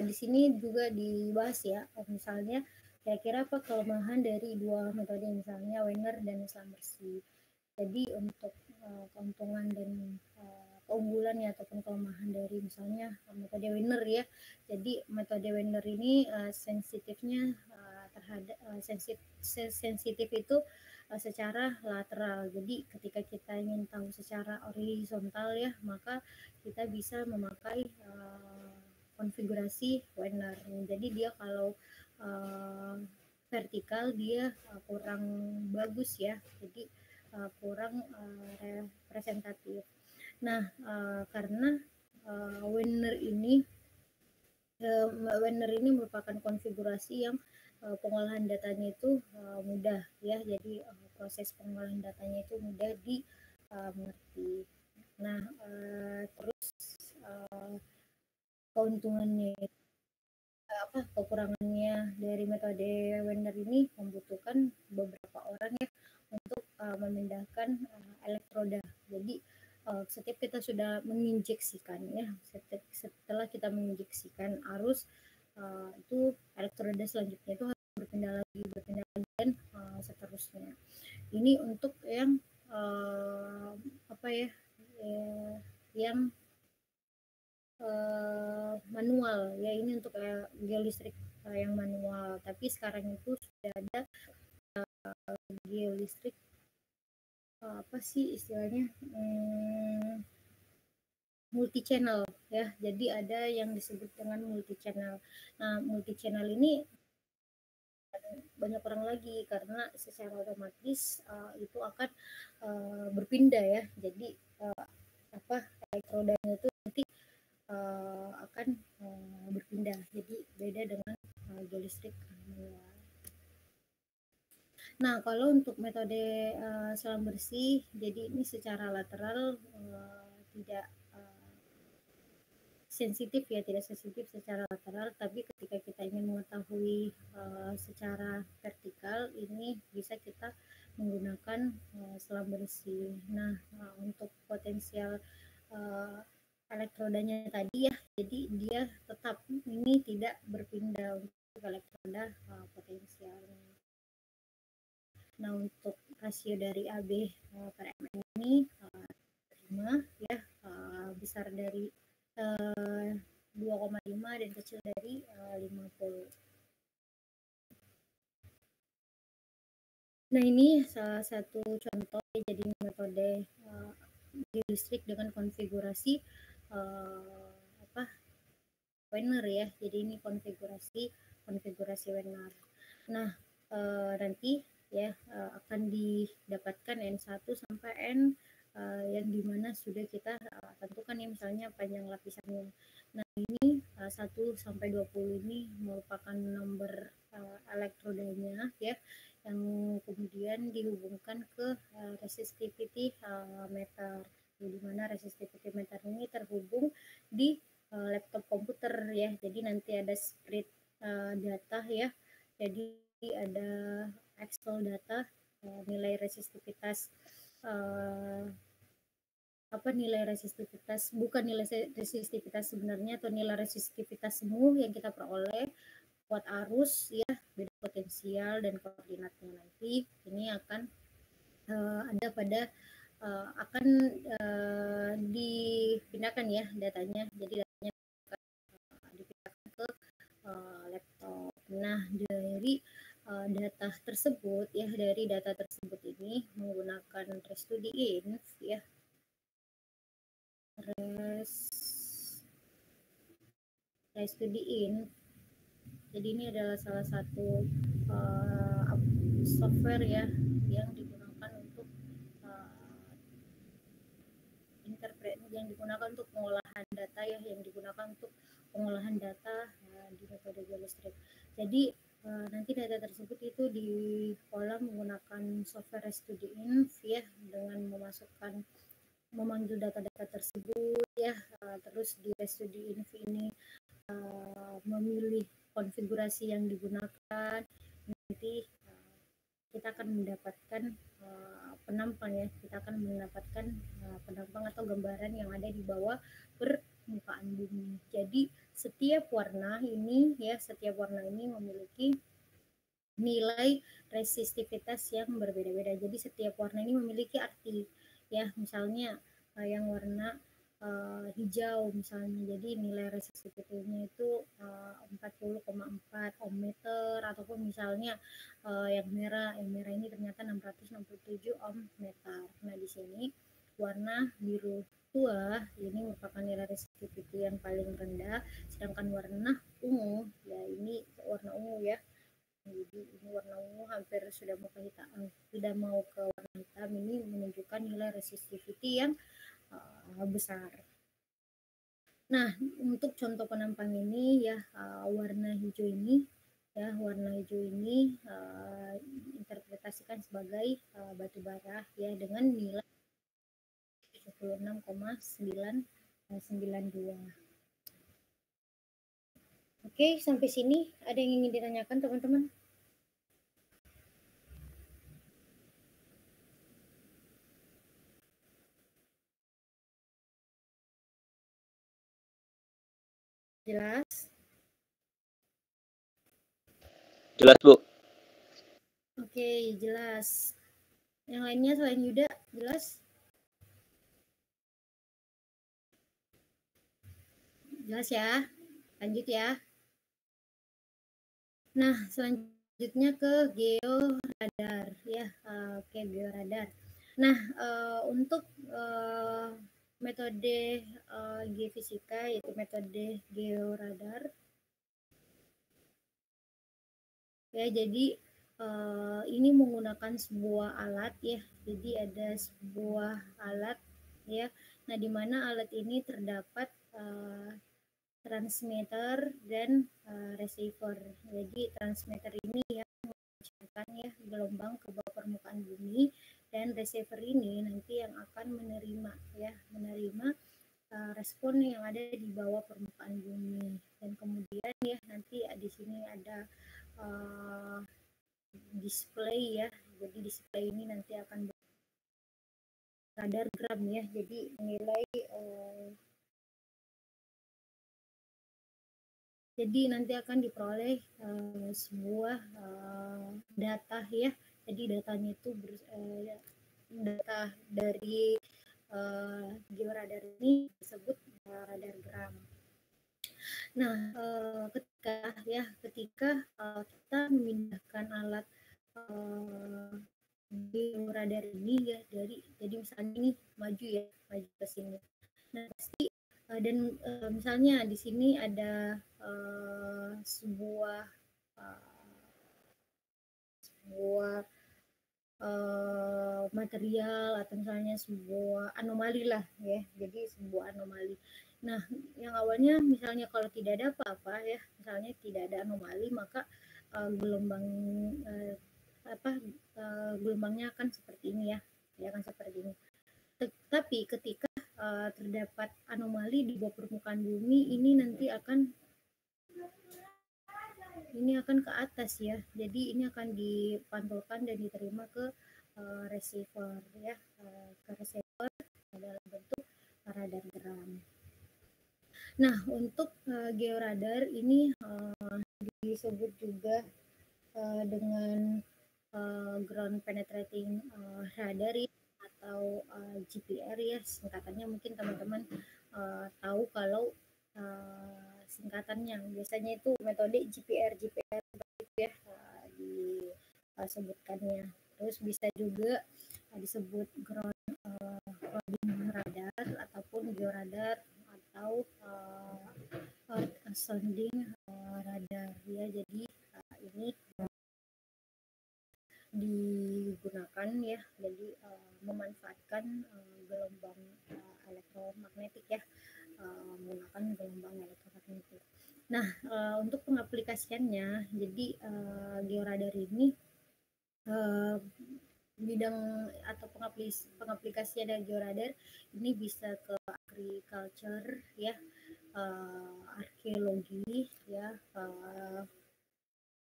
di sini juga dibahas ya, misalnya kira-kira apa kelemahan dari dua metode misalnya Wiener dan selang bersih. Jadi untuk keuntungan dan keunggulan ya ataupun kelemahan dari misalnya metode Wiener ya. Jadi metode Wiener ini sensitifnya terhadap sensitif itu secara lateral. Jadi ketika kita ingin tahu secara horizontal ya, maka kita bisa memakai konfigurasi Wiener. Jadi dia kalau vertikal dia kurang bagus ya. Jadi kurang representatif. Nah, karena Wiener ini merupakan konfigurasi yang pengolahan datanya itu mudah ya. Jadi proses pengolahan datanya itu mudah dimengerti. Nah, terus keuntungannya kekurangannya dari metode Wiener ini membutuhkan beberapa orang ya untuk memindahkan elektroda. Jadi setiap kita sudah menginjeksikan ya, setelah kita menginjeksikan arus itu elektroda selanjutnya itu harus berpindah lagi dan seterusnya. Ini untuk yang yang manual ya, ini untuk geolistrik yang manual. Tapi sekarang itu sudah ada geolistrik apa sih istilahnya, multi channel ya. Jadi ada yang disebut dengan multi channel. Nah, multi channel ini banyak orang lagi karena secara otomatis itu akan berpindah ya. Jadi elektrodanya itu nanti akan berpindah. Jadi beda dengan geolistrik manual. Nah, kalau untuk metode selang bersih, jadi ini secara lateral tidak sensitif ya, tidak sensitif secara lateral, tapi ketika kita ingin mengetahui secara vertikal, ini bisa kita menggunakan selang bersih. Nah, untuk potensial elektrodanya tadi ya, jadi dia tetap ini tidak berpindah untuk elektroda potensial. Nah, untuk rasio dari AB per mm ini 5 ya, besar dari 2,5 dan kecil dari 50. Nah, ini salah satu contoh jadi metode listrik dengan konfigurasi Wiener ya. Jadi ini konfigurasi Wiener. Nah, nanti ya akan didapatkan N1 sampai N yang dimana sudah kita tentukan ya, misalnya panjang lapisannya. Nah, ini 1 sampai 20 ini merupakan nomor elektrodanya ya, yang kemudian dihubungkan ke resistivity meter, di mana resistivity meter ini terhubung di laptop komputer ya. Jadi nanti ada spread data ya. Jadi ada Excel data nilai resistivitas nilai resistivitas, bukan nilai resistivitas sebenarnya, atau nilai resistivitas semu yang kita peroleh buat arus ya, beda potensial dan koordinatnya nanti ini akan ada pada akan dipindahkan ya datanya. Jadi datanya dipindahkan ke laptop. Nah, dari data tersebut ya, dari data tersebut ini menggunakan res to the inf ya, res to the inf. Jadi ini adalah salah satu software ya yang digunakan untuk yang digunakan untuk pengolahan data ya, yang digunakan untuk pengolahan data di metode geolistrik. Jadi nanti data tersebut itu diolah menggunakan software res to the inf ya, dengan memanggil data-data tersebut ya, terus di res to the inf ini memilih konfigurasi yang digunakan. Nanti kita akan mendapatkan penampang ya, kita akan mendapatkan penampang atau gambaran yang ada di bawah permukaan bumi. Jadi setiap warna ini ya, setiap warna ini memiliki nilai resistivitas yang berbeda-beda. Jadi setiap warna ini memiliki arti ya, misalnya yang warna hijau misalnya, jadi nilai resistivititasnya itu 40,4 ohm meter, ataupun misalnya yang merah ini ternyata 667 ohm meter. Nah, di sini warna biru tua ini merupakan nilai resistivity yang paling rendah, sedangkan warna ungu ya, ini warna ungu ya. Jadi ini warna ungu hampir sudah mau ke hitam, sudah mau ke warna hitam, ini menunjukkan nilai resistivity yang besar. Nah, untuk contoh penampang ini ya, warna hijau ini interpretasikan sebagai batu bara ya, dengan nilai 76,992. Oke, sampai sini ada yang ingin ditanyakan teman-teman? Jelas? Jelas, Bu. Oke, jelas. Yang lainnya selain Yuda, jelas? Jelas ya? Lanjut ya. Nah, selanjutnya ke georadar ya, georadar. Nah, untuk metode geofisika, yaitu metode georadar ya. Jadi ini menggunakan sebuah alat ya. Jadi ada sebuah alat ya. Nah, di mana alat ini terdapat transmitter dan receiver. Jadi transmitter ini yang memancarkan ya gelombang ke bawah permukaan bumi, dan receiver ini nanti yang akan menerima respon yang ada di bawah permukaan bumi. Dan kemudian ya nanti di sini ada display ya. Jadi display ini nanti akan radar gram ya. Jadi menilai jadi nanti akan diperoleh sebuah data ya. Jadi datanya itu data dari georadar ini disebut radar gram. Nah, ketika kita memindahkan alat georadar ini ya jadi misalnya ini maju ke sini. Nah, pasti dan misalnya di sini ada sebuah material atau misalnya sebuah anomali lah ya, jadi sebuah anomali. Nah, yang awalnya misalnya kalau tidak ada apa-apa ya, misalnya tidak ada anomali, maka gelombangnya akan seperti ini ya akan seperti ini. Tapi ketika terdapat anomali di bawah permukaan bumi, ini nanti akan ke atas ya. Jadi ini akan dipantulkan dan diterima ke receiver ya, ke receiver dalam bentuk radar gram. Nah, untuk georadar ini disebut juga dengan ground penetrating radar atau GPR ya, singkatannya mungkin teman-teman tahu kalau singkatannya biasanya itu metode GPR ya disebutkannya. Terus bisa juga disebut ground radar ataupun georadar atau earth sounding radar ya. Jadi ini digunakan ya, jadi memanfaatkan gelombang elektromagnetik ya, menggunakan gelombang elektromagnetik. Nah, untuk pengaplikasiannya, jadi georadar ini bidang atau pengaplikasian dari georadar ini bisa ke agriculture ya, arkeologi ya,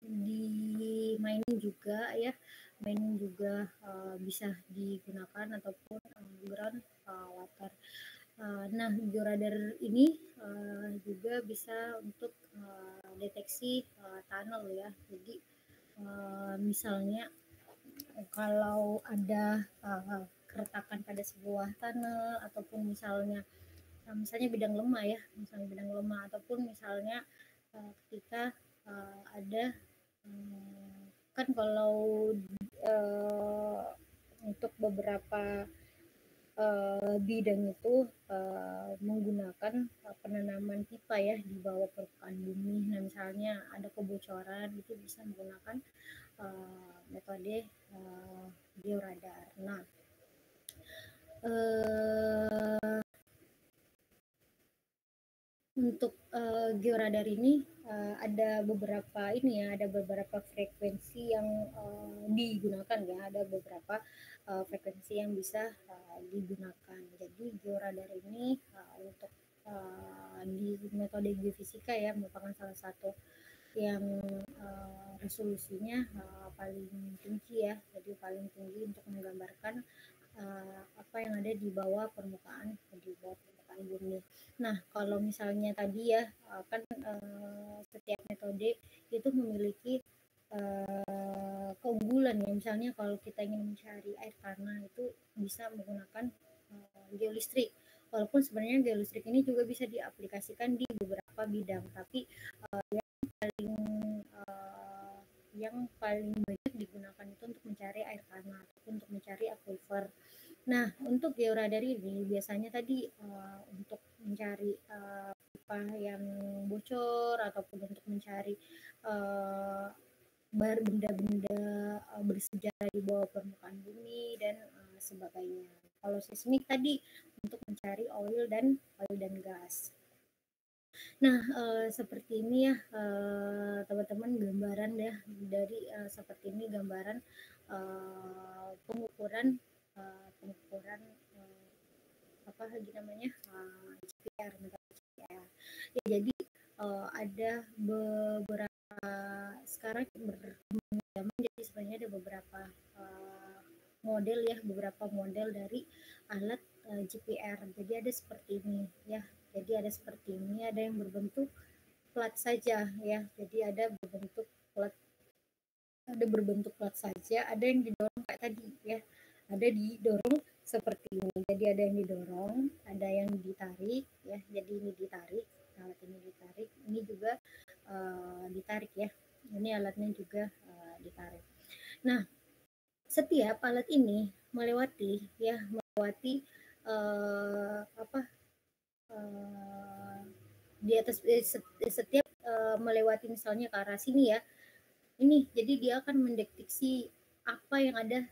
di mining juga ya, bisa digunakan ataupun ground water. Nah, georadar ini juga bisa untuk deteksi tunnel ya. Jadi misalnya kalau ada keretakan pada sebuah tunnel ataupun misalnya bidang lemah ya, ataupun misalnya ketika ada kan kalau untuk beberapa bidang itu menggunakan penanaman pipa ya di bawah permukaan bumi. Nah, misalnya ada kebocoran, itu bisa menggunakan metode georadar. Nah, untuk georadar ini ada beberapa frekuensi yang digunakan ya, ada beberapa frekuensi yang bisa digunakan. Jadi georadar ini untuk di metode geofisika ya merupakan salah satu yang resolusinya paling tinggi ya, jadi paling tinggi untuk menggambarkan apa yang ada di bawah permukaan bumi. Nah, kalau misalnya tadi ya kan setiap metode itu memiliki keunggulan ya. Misalnya kalau kita ingin mencari air tanah itu bisa menggunakan geolistrik. Walaupun sebenarnya geolistrik ini juga bisa diaplikasikan di beberapa bidang, tapi yang paling banyak digunakan itu untuk mencari air tanah ataupun untuk mencari aquifer. Nah, untuk georadar ini biasanya tadi untuk mencari pipa yang bocor ataupun untuk mencari benda-benda bersejarah di bawah permukaan bumi dan sebagainya. Kalau seismik tadi untuk mencari oil dan gas. Nah, seperti ini ya teman-teman gambaran ya dari seperti ini gambaran pengukuran apa lagi namanya GPR, metode GPR. Ya, jadi ada beberapa sekarang berkembang, jadi sebenarnya ada beberapa model ya, beberapa model dari alat GPR. Jadi ada seperti ini ya. Jadi ada seperti ini, ada yang berbentuk plat saja ya. Jadi ada berbentuk plat saja, ada yang didorong kayak tadi ya. Ada didorong seperti ini. Jadi ada yang didorong, ada yang ditarik ya. Jadi ini ditarik, alat ini ditarik, ini juga ditarik ya. Ini alatnya juga ditarik. Nah, setiap alat ini melewati di atas setiap melewati misalnya ke arah sini ya. Ini jadi dia akan mendeteksi apa yang ada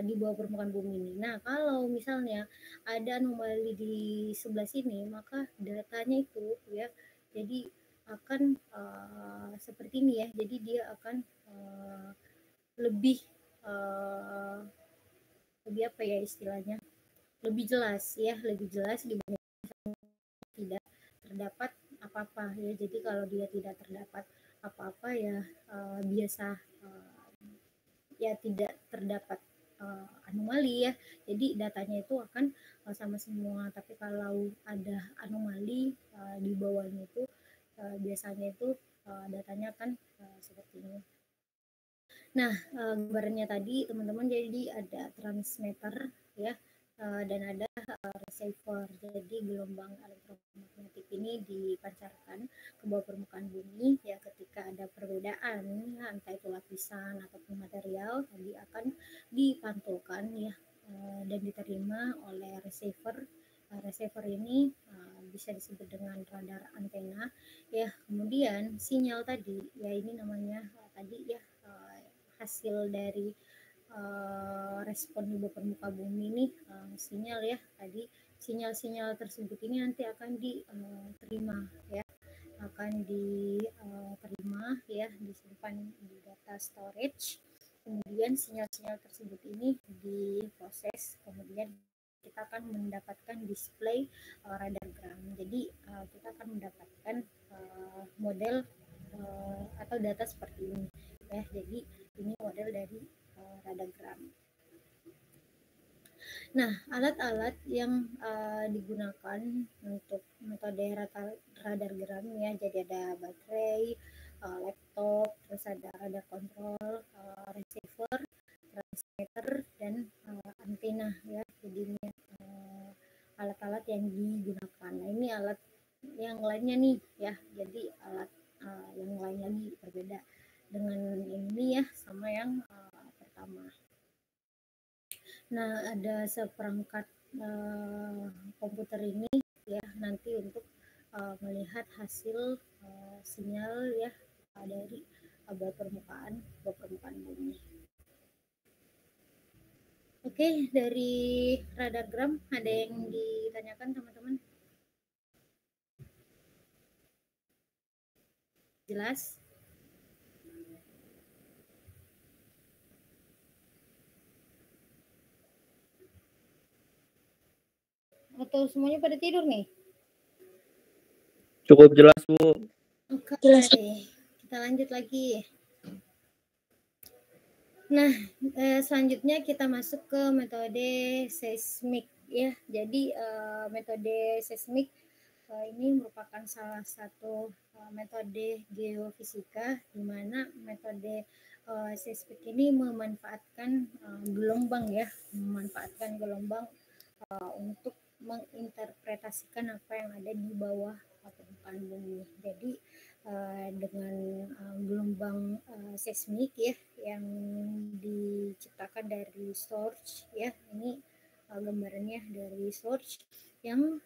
di bawah permukaan bumi ini. Nah, kalau misalnya ada anomali di sebelah sini, maka datanya itu ya jadi akan seperti ini ya. Jadi dia akan lebih apa ya istilahnya, lebih jelas ya, lebih jelas dibanding tidak terdapat apa-apa ya. Jadi kalau dia tidak terdapat apa-apa ya biasa ya tidak terdapat anomali ya. Jadi datanya itu akan sama semua. Tapi kalau ada anomali di bawahnya itu biasanya itu datanya akan seperti ini. Nah, gambarnya tadi teman-teman, jadi ada transmitter ya dan ada receiver. Jadi gelombang elektromagnetik ini dipancarkan ke bawah permukaan bumi ya. Ketika ada perbedaan ya, entah itu lapisan ataupun material, tadi akan dipantulkan ya dan diterima oleh receiver. Receiver ini bisa disebut dengan radar antena ya. Kemudian sinyal tadi ya, ini namanya tadi ya hasil dari respon di bawah permukaan bumi ini sinyal ya. Tadi sinyal-sinyal tersebut ini nanti akan diterima ya, akan diterima ya, disimpan di data storage. Kemudian sinyal-sinyal tersebut ini diproses, kemudian kita akan mendapatkan display radargram. Jadi kita akan mendapatkan model atau data seperti ini ya. Jadi ini model dari radargram. Nah, alat-alat yang digunakan untuk metode radargram ya, jadi ada baterai, laptop, terus ada radar kontrol, receiver, transmitter, dan antena ya. Jadi ini alat-alat yang digunakan. Nah, ini alat yang lainnya nih ya. Jadi alat yang lain lagi berbeda dengan ini ya, sama yang pertama. Nah, ada seperangkat komputer ini ya, nanti untuk melihat hasil sinyal ya dari bawah permukaan bumi. Oke, dari radargram ada yang ditanyakan teman-teman? Jelas? Atau semuanya pada tidur nih? Cukup jelas, Bu. Oke, kita lanjut lagi. Nah, selanjutnya kita masuk ke metode seismik ya. Jadi metode seismik ini merupakan salah satu metode geofisika, di mana metode seismik ini memanfaatkan gelombang ya, untuk menginterpretasikan apa yang ada di bawah permukaan bumi. Jadi dengan gelombang seismik ya yang diciptakan dari source ya, ini gambarannya dari source yang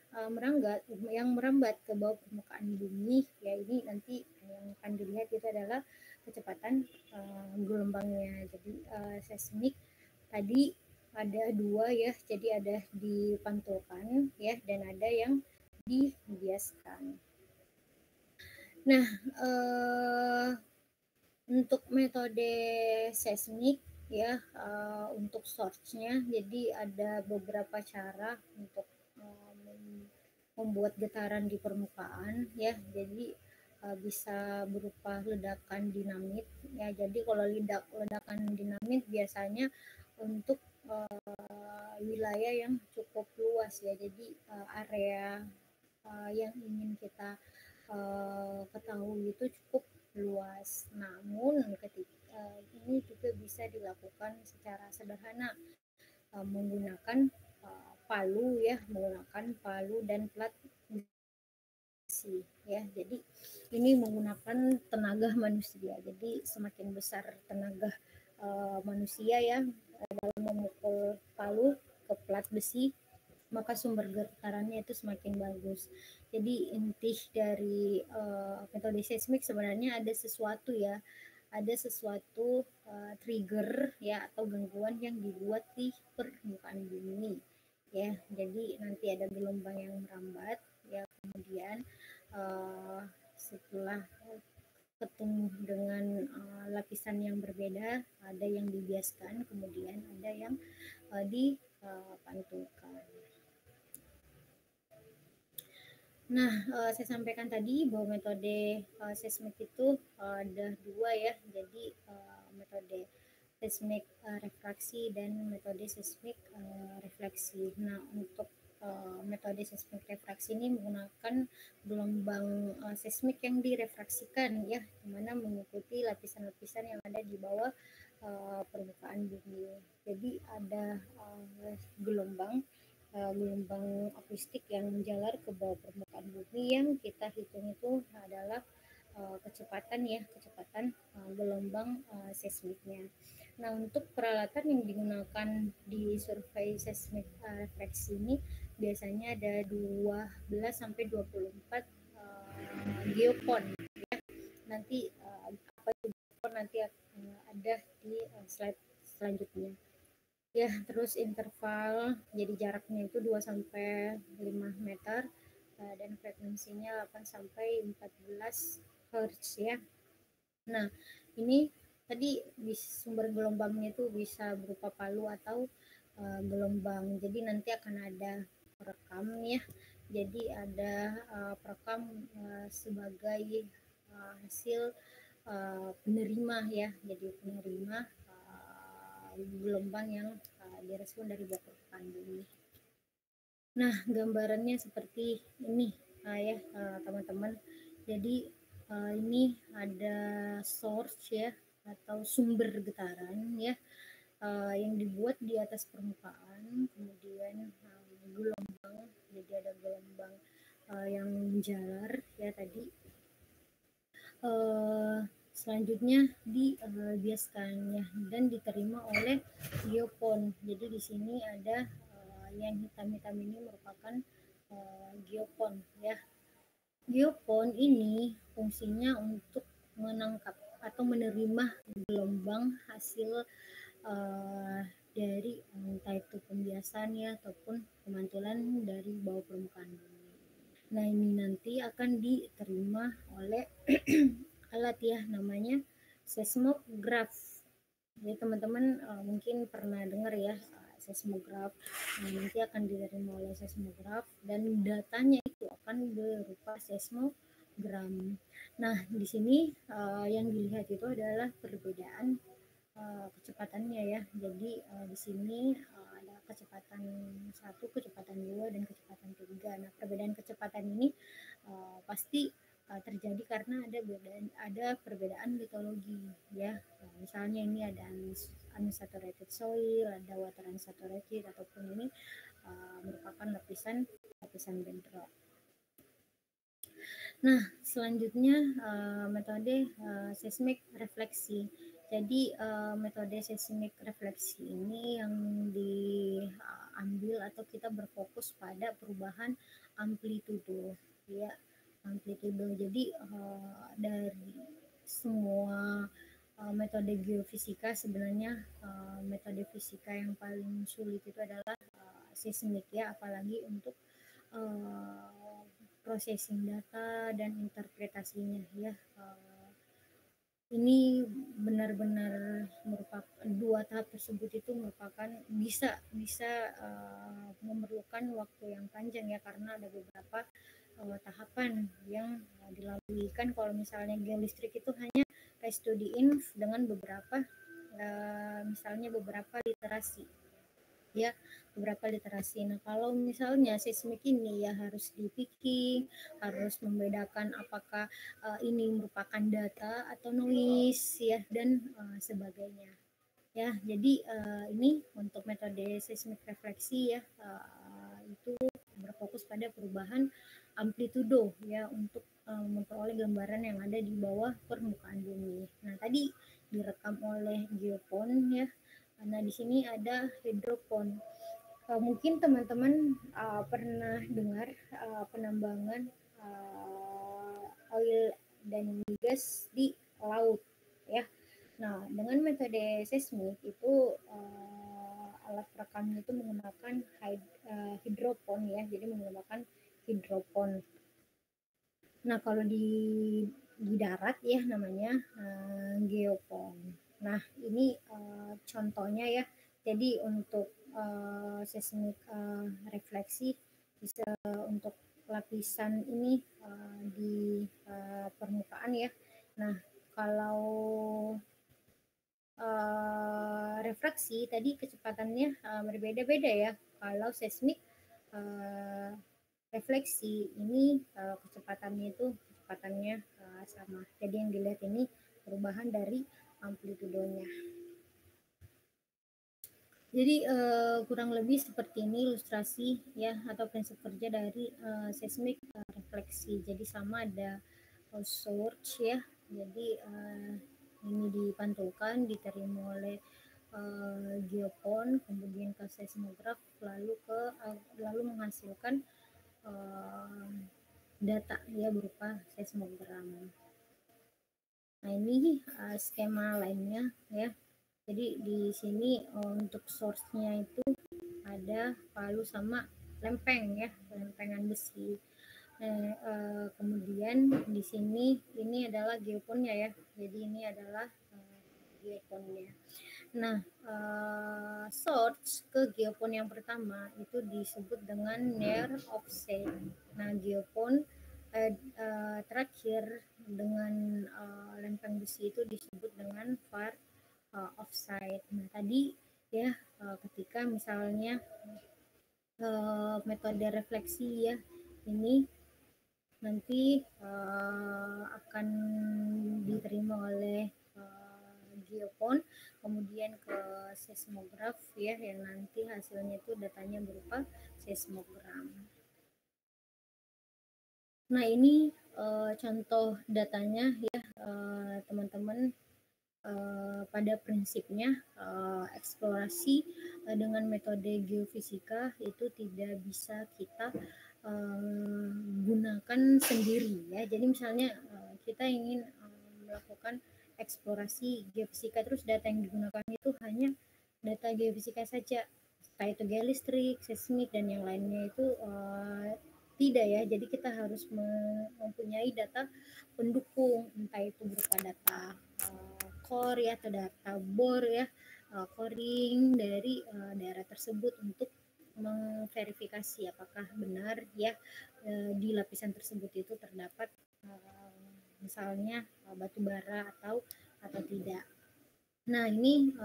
merambat ke bawah permukaan bumi ya. Ini nanti yang akan dilihat itu adalah kecepatan gelombangnya. Jadi seismik tadi ada dua ya, jadi ada dipantulkan ya dan ada yang dibiaskan. Nah, untuk metode seismik ya, untuk source-nya, jadi ada beberapa cara untuk membuat getaran di permukaan ya. Jadi bisa berupa ledakan dinamit ya. Jadi kalau ledakan dinamit biasanya untuk wilayah yang cukup luas ya. Jadi area yang ingin kita ketahui itu cukup luas. Namun ketika ini juga bisa dilakukan secara sederhana menggunakan palu ya, menggunakan palu dan plat besi ya. Jadi ini menggunakan tenaga manusia. Jadi semakin besar tenaga manusia ya dalam memukul palu ke plat besi, maka sumber getarannya itu semakin bagus. Jadi inti dari metode seismik sebenarnya ada sesuatu ya, ada sesuatu trigger ya atau gangguan yang dibuat di permukaan bumi ya. Jadi nanti ada gelombang yang merambat ya, kemudian setelah ketemu dengan lapisan yang berbeda, ada yang dibiaskan, kemudian ada yang dipantulkan. Nah, saya sampaikan tadi bahwa metode seismik itu ada dua ya. Jadi metode seismik refraksi dan metode seismik refleksi. Nah, untuk metode seismik refraksi ini menggunakan gelombang seismik yang direfraksikan ya, di mana mengikuti lapisan-lapisan yang ada di bawah permukaan bumi. Jadi ada gelombang akustik yang menjalar ke bawah permukaan bumi yang kita hitung itu adalah kecepatan gelombang seismiknya. Nah, untuk peralatan yang digunakan di survei seismik refleksi ini biasanya ada 12 sampai 24 geopon ya. Nanti apa itu geopon nanti ada di slide selanjutnya. Ya, terus interval, jadi jaraknya itu 2 sampai 5 meter dan frekuensinya 8 sampai 14 Hz ya. Nah, ini tadi sumber gelombangnya itu bisa berupa palu atau gelombang. Jadi nanti akan ada perekam ya. Jadi ada perekam sebagai hasil penerima ya. Jadi penerima gelombang yang direspon dari bawah permukaan bumi. Nah, gambarannya seperti ini ya teman-teman. Jadi ini ada source ya atau sumber getaran ya yang dibuat di atas permukaan, kemudian gelombang, jadi ada gelombang yang menjalar ya tadi. Selanjutnya dibiaskan ya dan diterima oleh geopon. Jadi di sini ada yang hitam-hitam ini merupakan geopon ya. Geopon ini fungsinya untuk menangkap atau menerima gelombang hasil dari entah itu pembiasan ya ataupun pemantulan dari bawah permukaan bumi. Nah, ini nanti akan diterima oleh alat ya, namanya seismograf. Jadi teman-teman mungkin pernah dengar ya seismograf. Nah, nanti akan diterima oleh seismograf dan datanya itu akan berupa seismogram. Nah, di sini yang dilihat itu adalah perbedaan kecepatannya ya. Jadi di sini ada kecepatan 1, kecepatan 2, dan kecepatan 3. Nah, perbedaan kecepatan ini pasti terjadi karena ada perbedaan litologi ya. Misalnya ini ada unsaturated soil, ada water unsaturated, ataupun ini merupakan lapisan bedrock. Nah, selanjutnya metode seismik refleksi. Jadi metode seismik refleksi ini yang diambil atau kita berfokus pada perubahan amplitudo ya. Amplitudo. Jadi dari semua metode geofisika sebenarnya metode fisika yang paling sulit itu adalah seismik ya, apalagi untuk processing data dan interpretasinya ya. ini benar-benar merupakan dua tahap tersebut itu merupakan bisa memerlukan waktu yang panjang ya, karena ada beberapa tahapan yang dilalui. Kan kalau misalnya geolistrik itu hanya case studying dengan beberapa misalnya beberapa literasi ya, beberapa literasi. Nah, kalau misalnya seismik ini ya harus dipikir, harus membedakan apakah ini merupakan data atau noise ya, dan sebagainya. Ya, jadi ini untuk metode seismik refleksi ya, itu berfokus pada perubahan amplitudo ya untuk memperoleh gambaran yang ada di bawah permukaan bumi. Nah, tadi direkam oleh geopon ya. Nah, di sini ada hidropon. Mungkin teman-teman pernah dengar penambangan oil dan gas di laut ya. Nah, dengan metode seismik itu alat perekamnya itu menggunakan hidropon ya, jadi menggunakan hidropon. Nah, kalau di darat ya namanya geopon. Nah, ini contohnya ya. Jadi untuk seismik refleksi bisa untuk lapisan ini di permukaan ya. Nah, kalau refraksi tadi kecepatannya berbeda-beda ya. Kalau seismik refleksi ini kecepatannya sama. Jadi yang dilihat ini perubahan dari amplitudonya. Jadi kurang lebih seperti ini ilustrasi ya atau prinsip kerja dari seismik refleksi. Jadi sama ada source ya. Jadi ini dipantulkan, diterima oleh geopon, kemudian ke seismograf, lalu menghasilkan data ya berupa seismogram. Nah, ini skema lainnya ya. Jadi di sini untuk source-nya itu ada palu sama lempeng ya, lempengan besi. Nah, kemudian di sini ini adalah geoponnya ya. Jadi ini adalah geoponnya. Nah, source ke geopon yang pertama itu disebut dengan near offset. Nah, geopon terakhir dengan lempeng besi itu disebut dengan far offside. Nah, tadi ya ketika misalnya metode refleksi ya ini nanti akan diterima oleh geopon, kemudian ke seismograf ya, yang nanti hasilnya itu datanya berupa seismogram. Nah, ini contoh datanya ya teman-teman. Pada prinsipnya eksplorasi dengan metode geofisika itu tidak bisa kita gunakan sendiri ya. Jadi misalnya kita ingin melakukan eksplorasi geofisika, terus data yang digunakan itu hanya data geofisika saja, entah itu geolistrik, seismik dan yang lainnya itu tidak ya. Jadi kita harus mempunyai data pendukung, entah itu berupa data core ya atau data bor ya, coring dari daerah tersebut untuk memverifikasi apakah benar ya di lapisan tersebut itu terdapat misalnya batu bara atau tidak. Nah, ini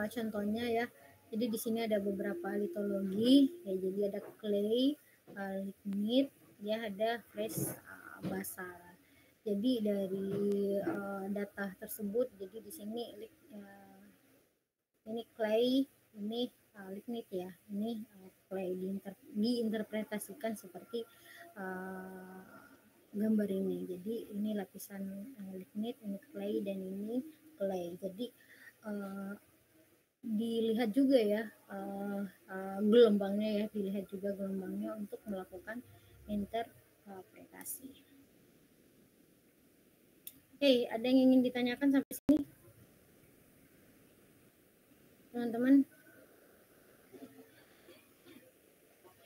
contohnya ya. Jadi di sini ada beberapa litologi ya. Jadi ada clay, lignit, ya ada fresh basal. Jadi dari data tersebut, jadi di sini ini clay, ini lignit ya, ini clay diinterpretasikan seperti gambar ini. Jadi ini lapisan lignit, ini clay dan ini clay. Jadi dilihat juga ya gelombangnya ya, dilihat juga gelombangnya untuk melakukan interpretasi. Hey, ada yang ingin ditanyakan sampai sini? Teman-teman?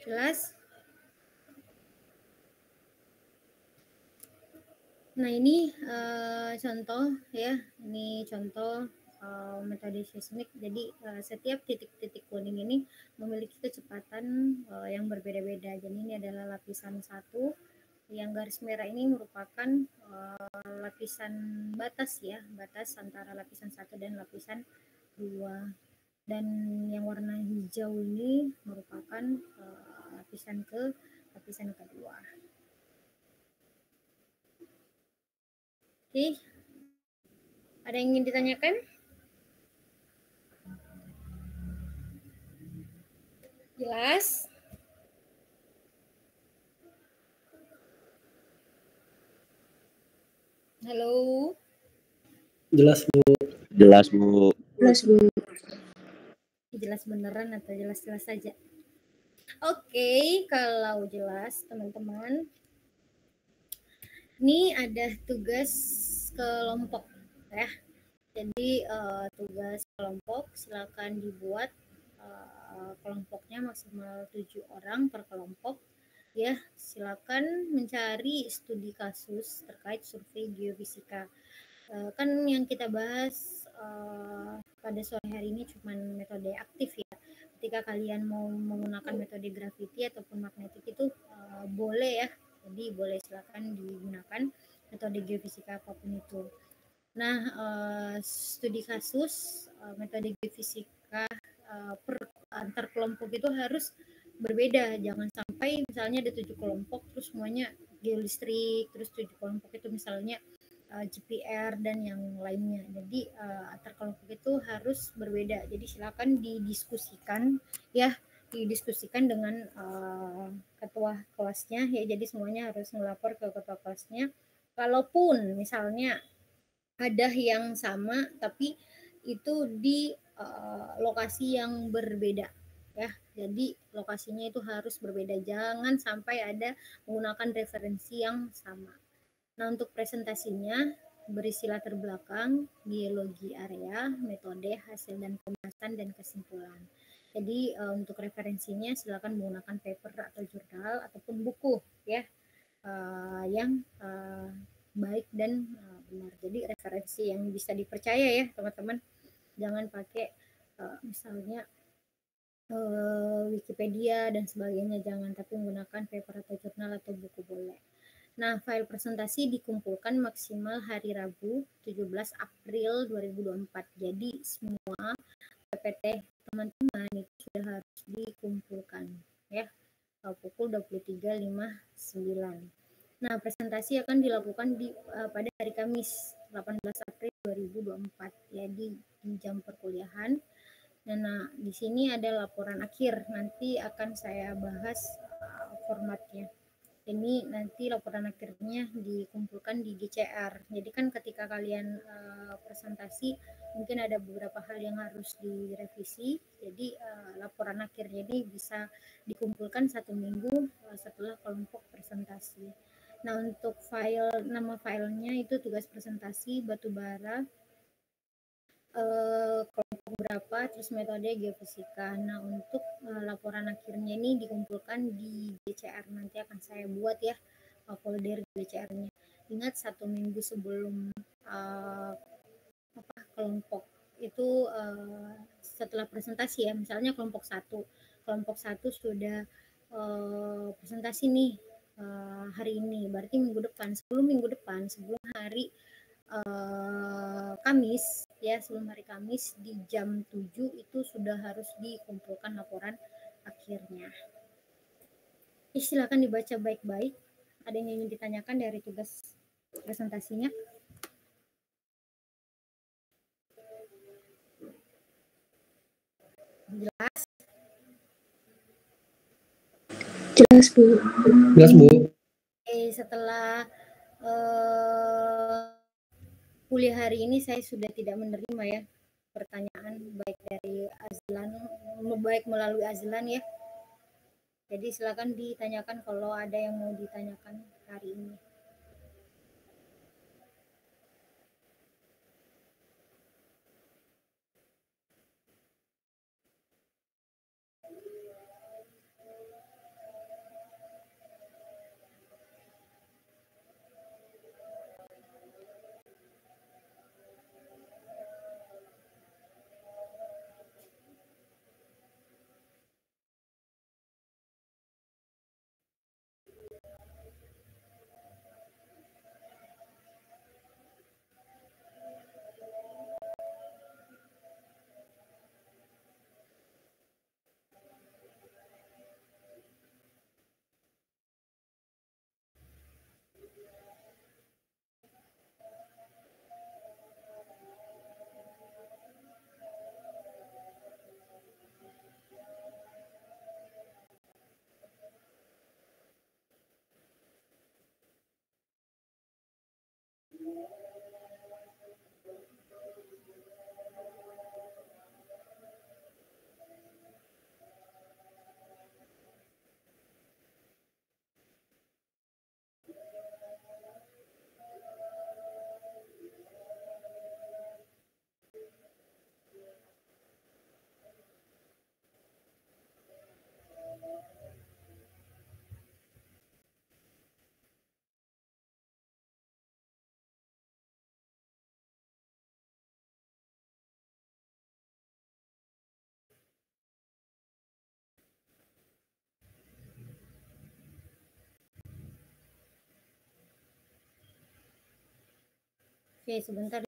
Jelas? Nah, ini contoh ya, ini contoh metode seismik. Jadi setiap titik-titik kuning ini memiliki kecepatan yang berbeda-beda. Jadi ini adalah lapisan 1, yang garis merah ini merupakan lapisan batas ya, batas antara lapisan 1 dan lapisan 2. Dan yang warna hijau ini merupakan lapisan kedua. Oke, ada yang ingin ditanyakan? Jelas? Halo? Jelas, Bu. Jelas, Bu. Jelas, Bu. Jelas beneran atau jelas-jelas saja? Oke, kalau jelas teman-teman, ini ada tugas kelompok ya. Jadi tugas kelompok silakan dibuat kelompoknya maksimal 7 orang per kelompok ya. Silakan mencari studi kasus terkait survei geofisika. Kan yang kita bahas pada sore hari ini cuma metode aktif ya. Ketika kalian mau menggunakan metode graviti ataupun magnetik itu boleh ya. Jadi boleh silakan digunakan metode geofisika apapun itu. Nah, studi kasus metode geofisika antar kelompok itu harus berbeda. Jangan sampai misalnya ada 7 kelompok terus semuanya geolistrik, terus 7 kelompok itu misalnya GPR dan yang lainnya. Jadi antar kelompok itu harus berbeda. Jadi silakan didiskusikan ya, didiskusikan dengan ketua kelasnya ya. Jadi semuanya harus melapor ke ketua kelasnya. Kalaupun misalnya ada yang sama tapi itu di lokasi yang berbeda ya. Jadi lokasinya itu harus berbeda. Jangan sampai ada menggunakan referensi yang sama. Nah, untuk presentasinya berisi latar belakang, geologi area, metode, hasil dan pembahasan dan kesimpulan. Jadi untuk referensinya silakan menggunakan paper atau jurnal ataupun buku ya yang baik dan benar. Jadi referensi yang bisa dipercaya ya teman-teman. Jangan pakai misalnya Wikipedia dan sebagainya, jangan, tapi menggunakan paper atau jurnal atau buku boleh. Nah, file presentasi dikumpulkan maksimal hari Rabu 17 April 2024. Jadi semua PPT teman-teman itu sudah harus dikumpulkan ya pukul 23.59. Nah, presentasi akan dilakukan pada hari Kamis 18 April 2024 ya di jam perkuliahan. Nah, di sini ada laporan akhir. Nanti akan saya bahas formatnya. Ini nanti laporan akhirnya dikumpulkan di GCR. Jadi kan ketika kalian presentasi mungkin ada beberapa hal yang harus direvisi. Jadi laporan akhirnya ini bisa dikumpulkan 1 minggu setelah kelompok presentasi. Nah, untuk nama filenya itu tugas presentasi batubara kelompok berapa, terus metode geofisika. Nah, untuk laporan akhirnya ini dikumpulkan di GCR. Nanti akan saya buat ya folder GCR-nya. Ingat 1 minggu sebelum kelompok itu setelah presentasi ya. Misalnya kelompok 1 sudah presentasi nih hari ini, berarti minggu depan sebelum hari Kamis ya, sebelum hari Kamis di jam 7 itu sudah harus dikumpulkan laporan akhirnya. Silakan dibaca baik-baik. Ada yang ingin ditanyakan dari tugas presentasinya? Jelas? Jelas, Bu. Jelas, Bu. Setelah kuliah hari ini saya sudah tidak menerima ya pertanyaan baik dari Azlan, baik melalui Azlan ya. Jadi silakan ditanyakan kalau ada yang mau ditanyakan hari ini. Oke, sebentar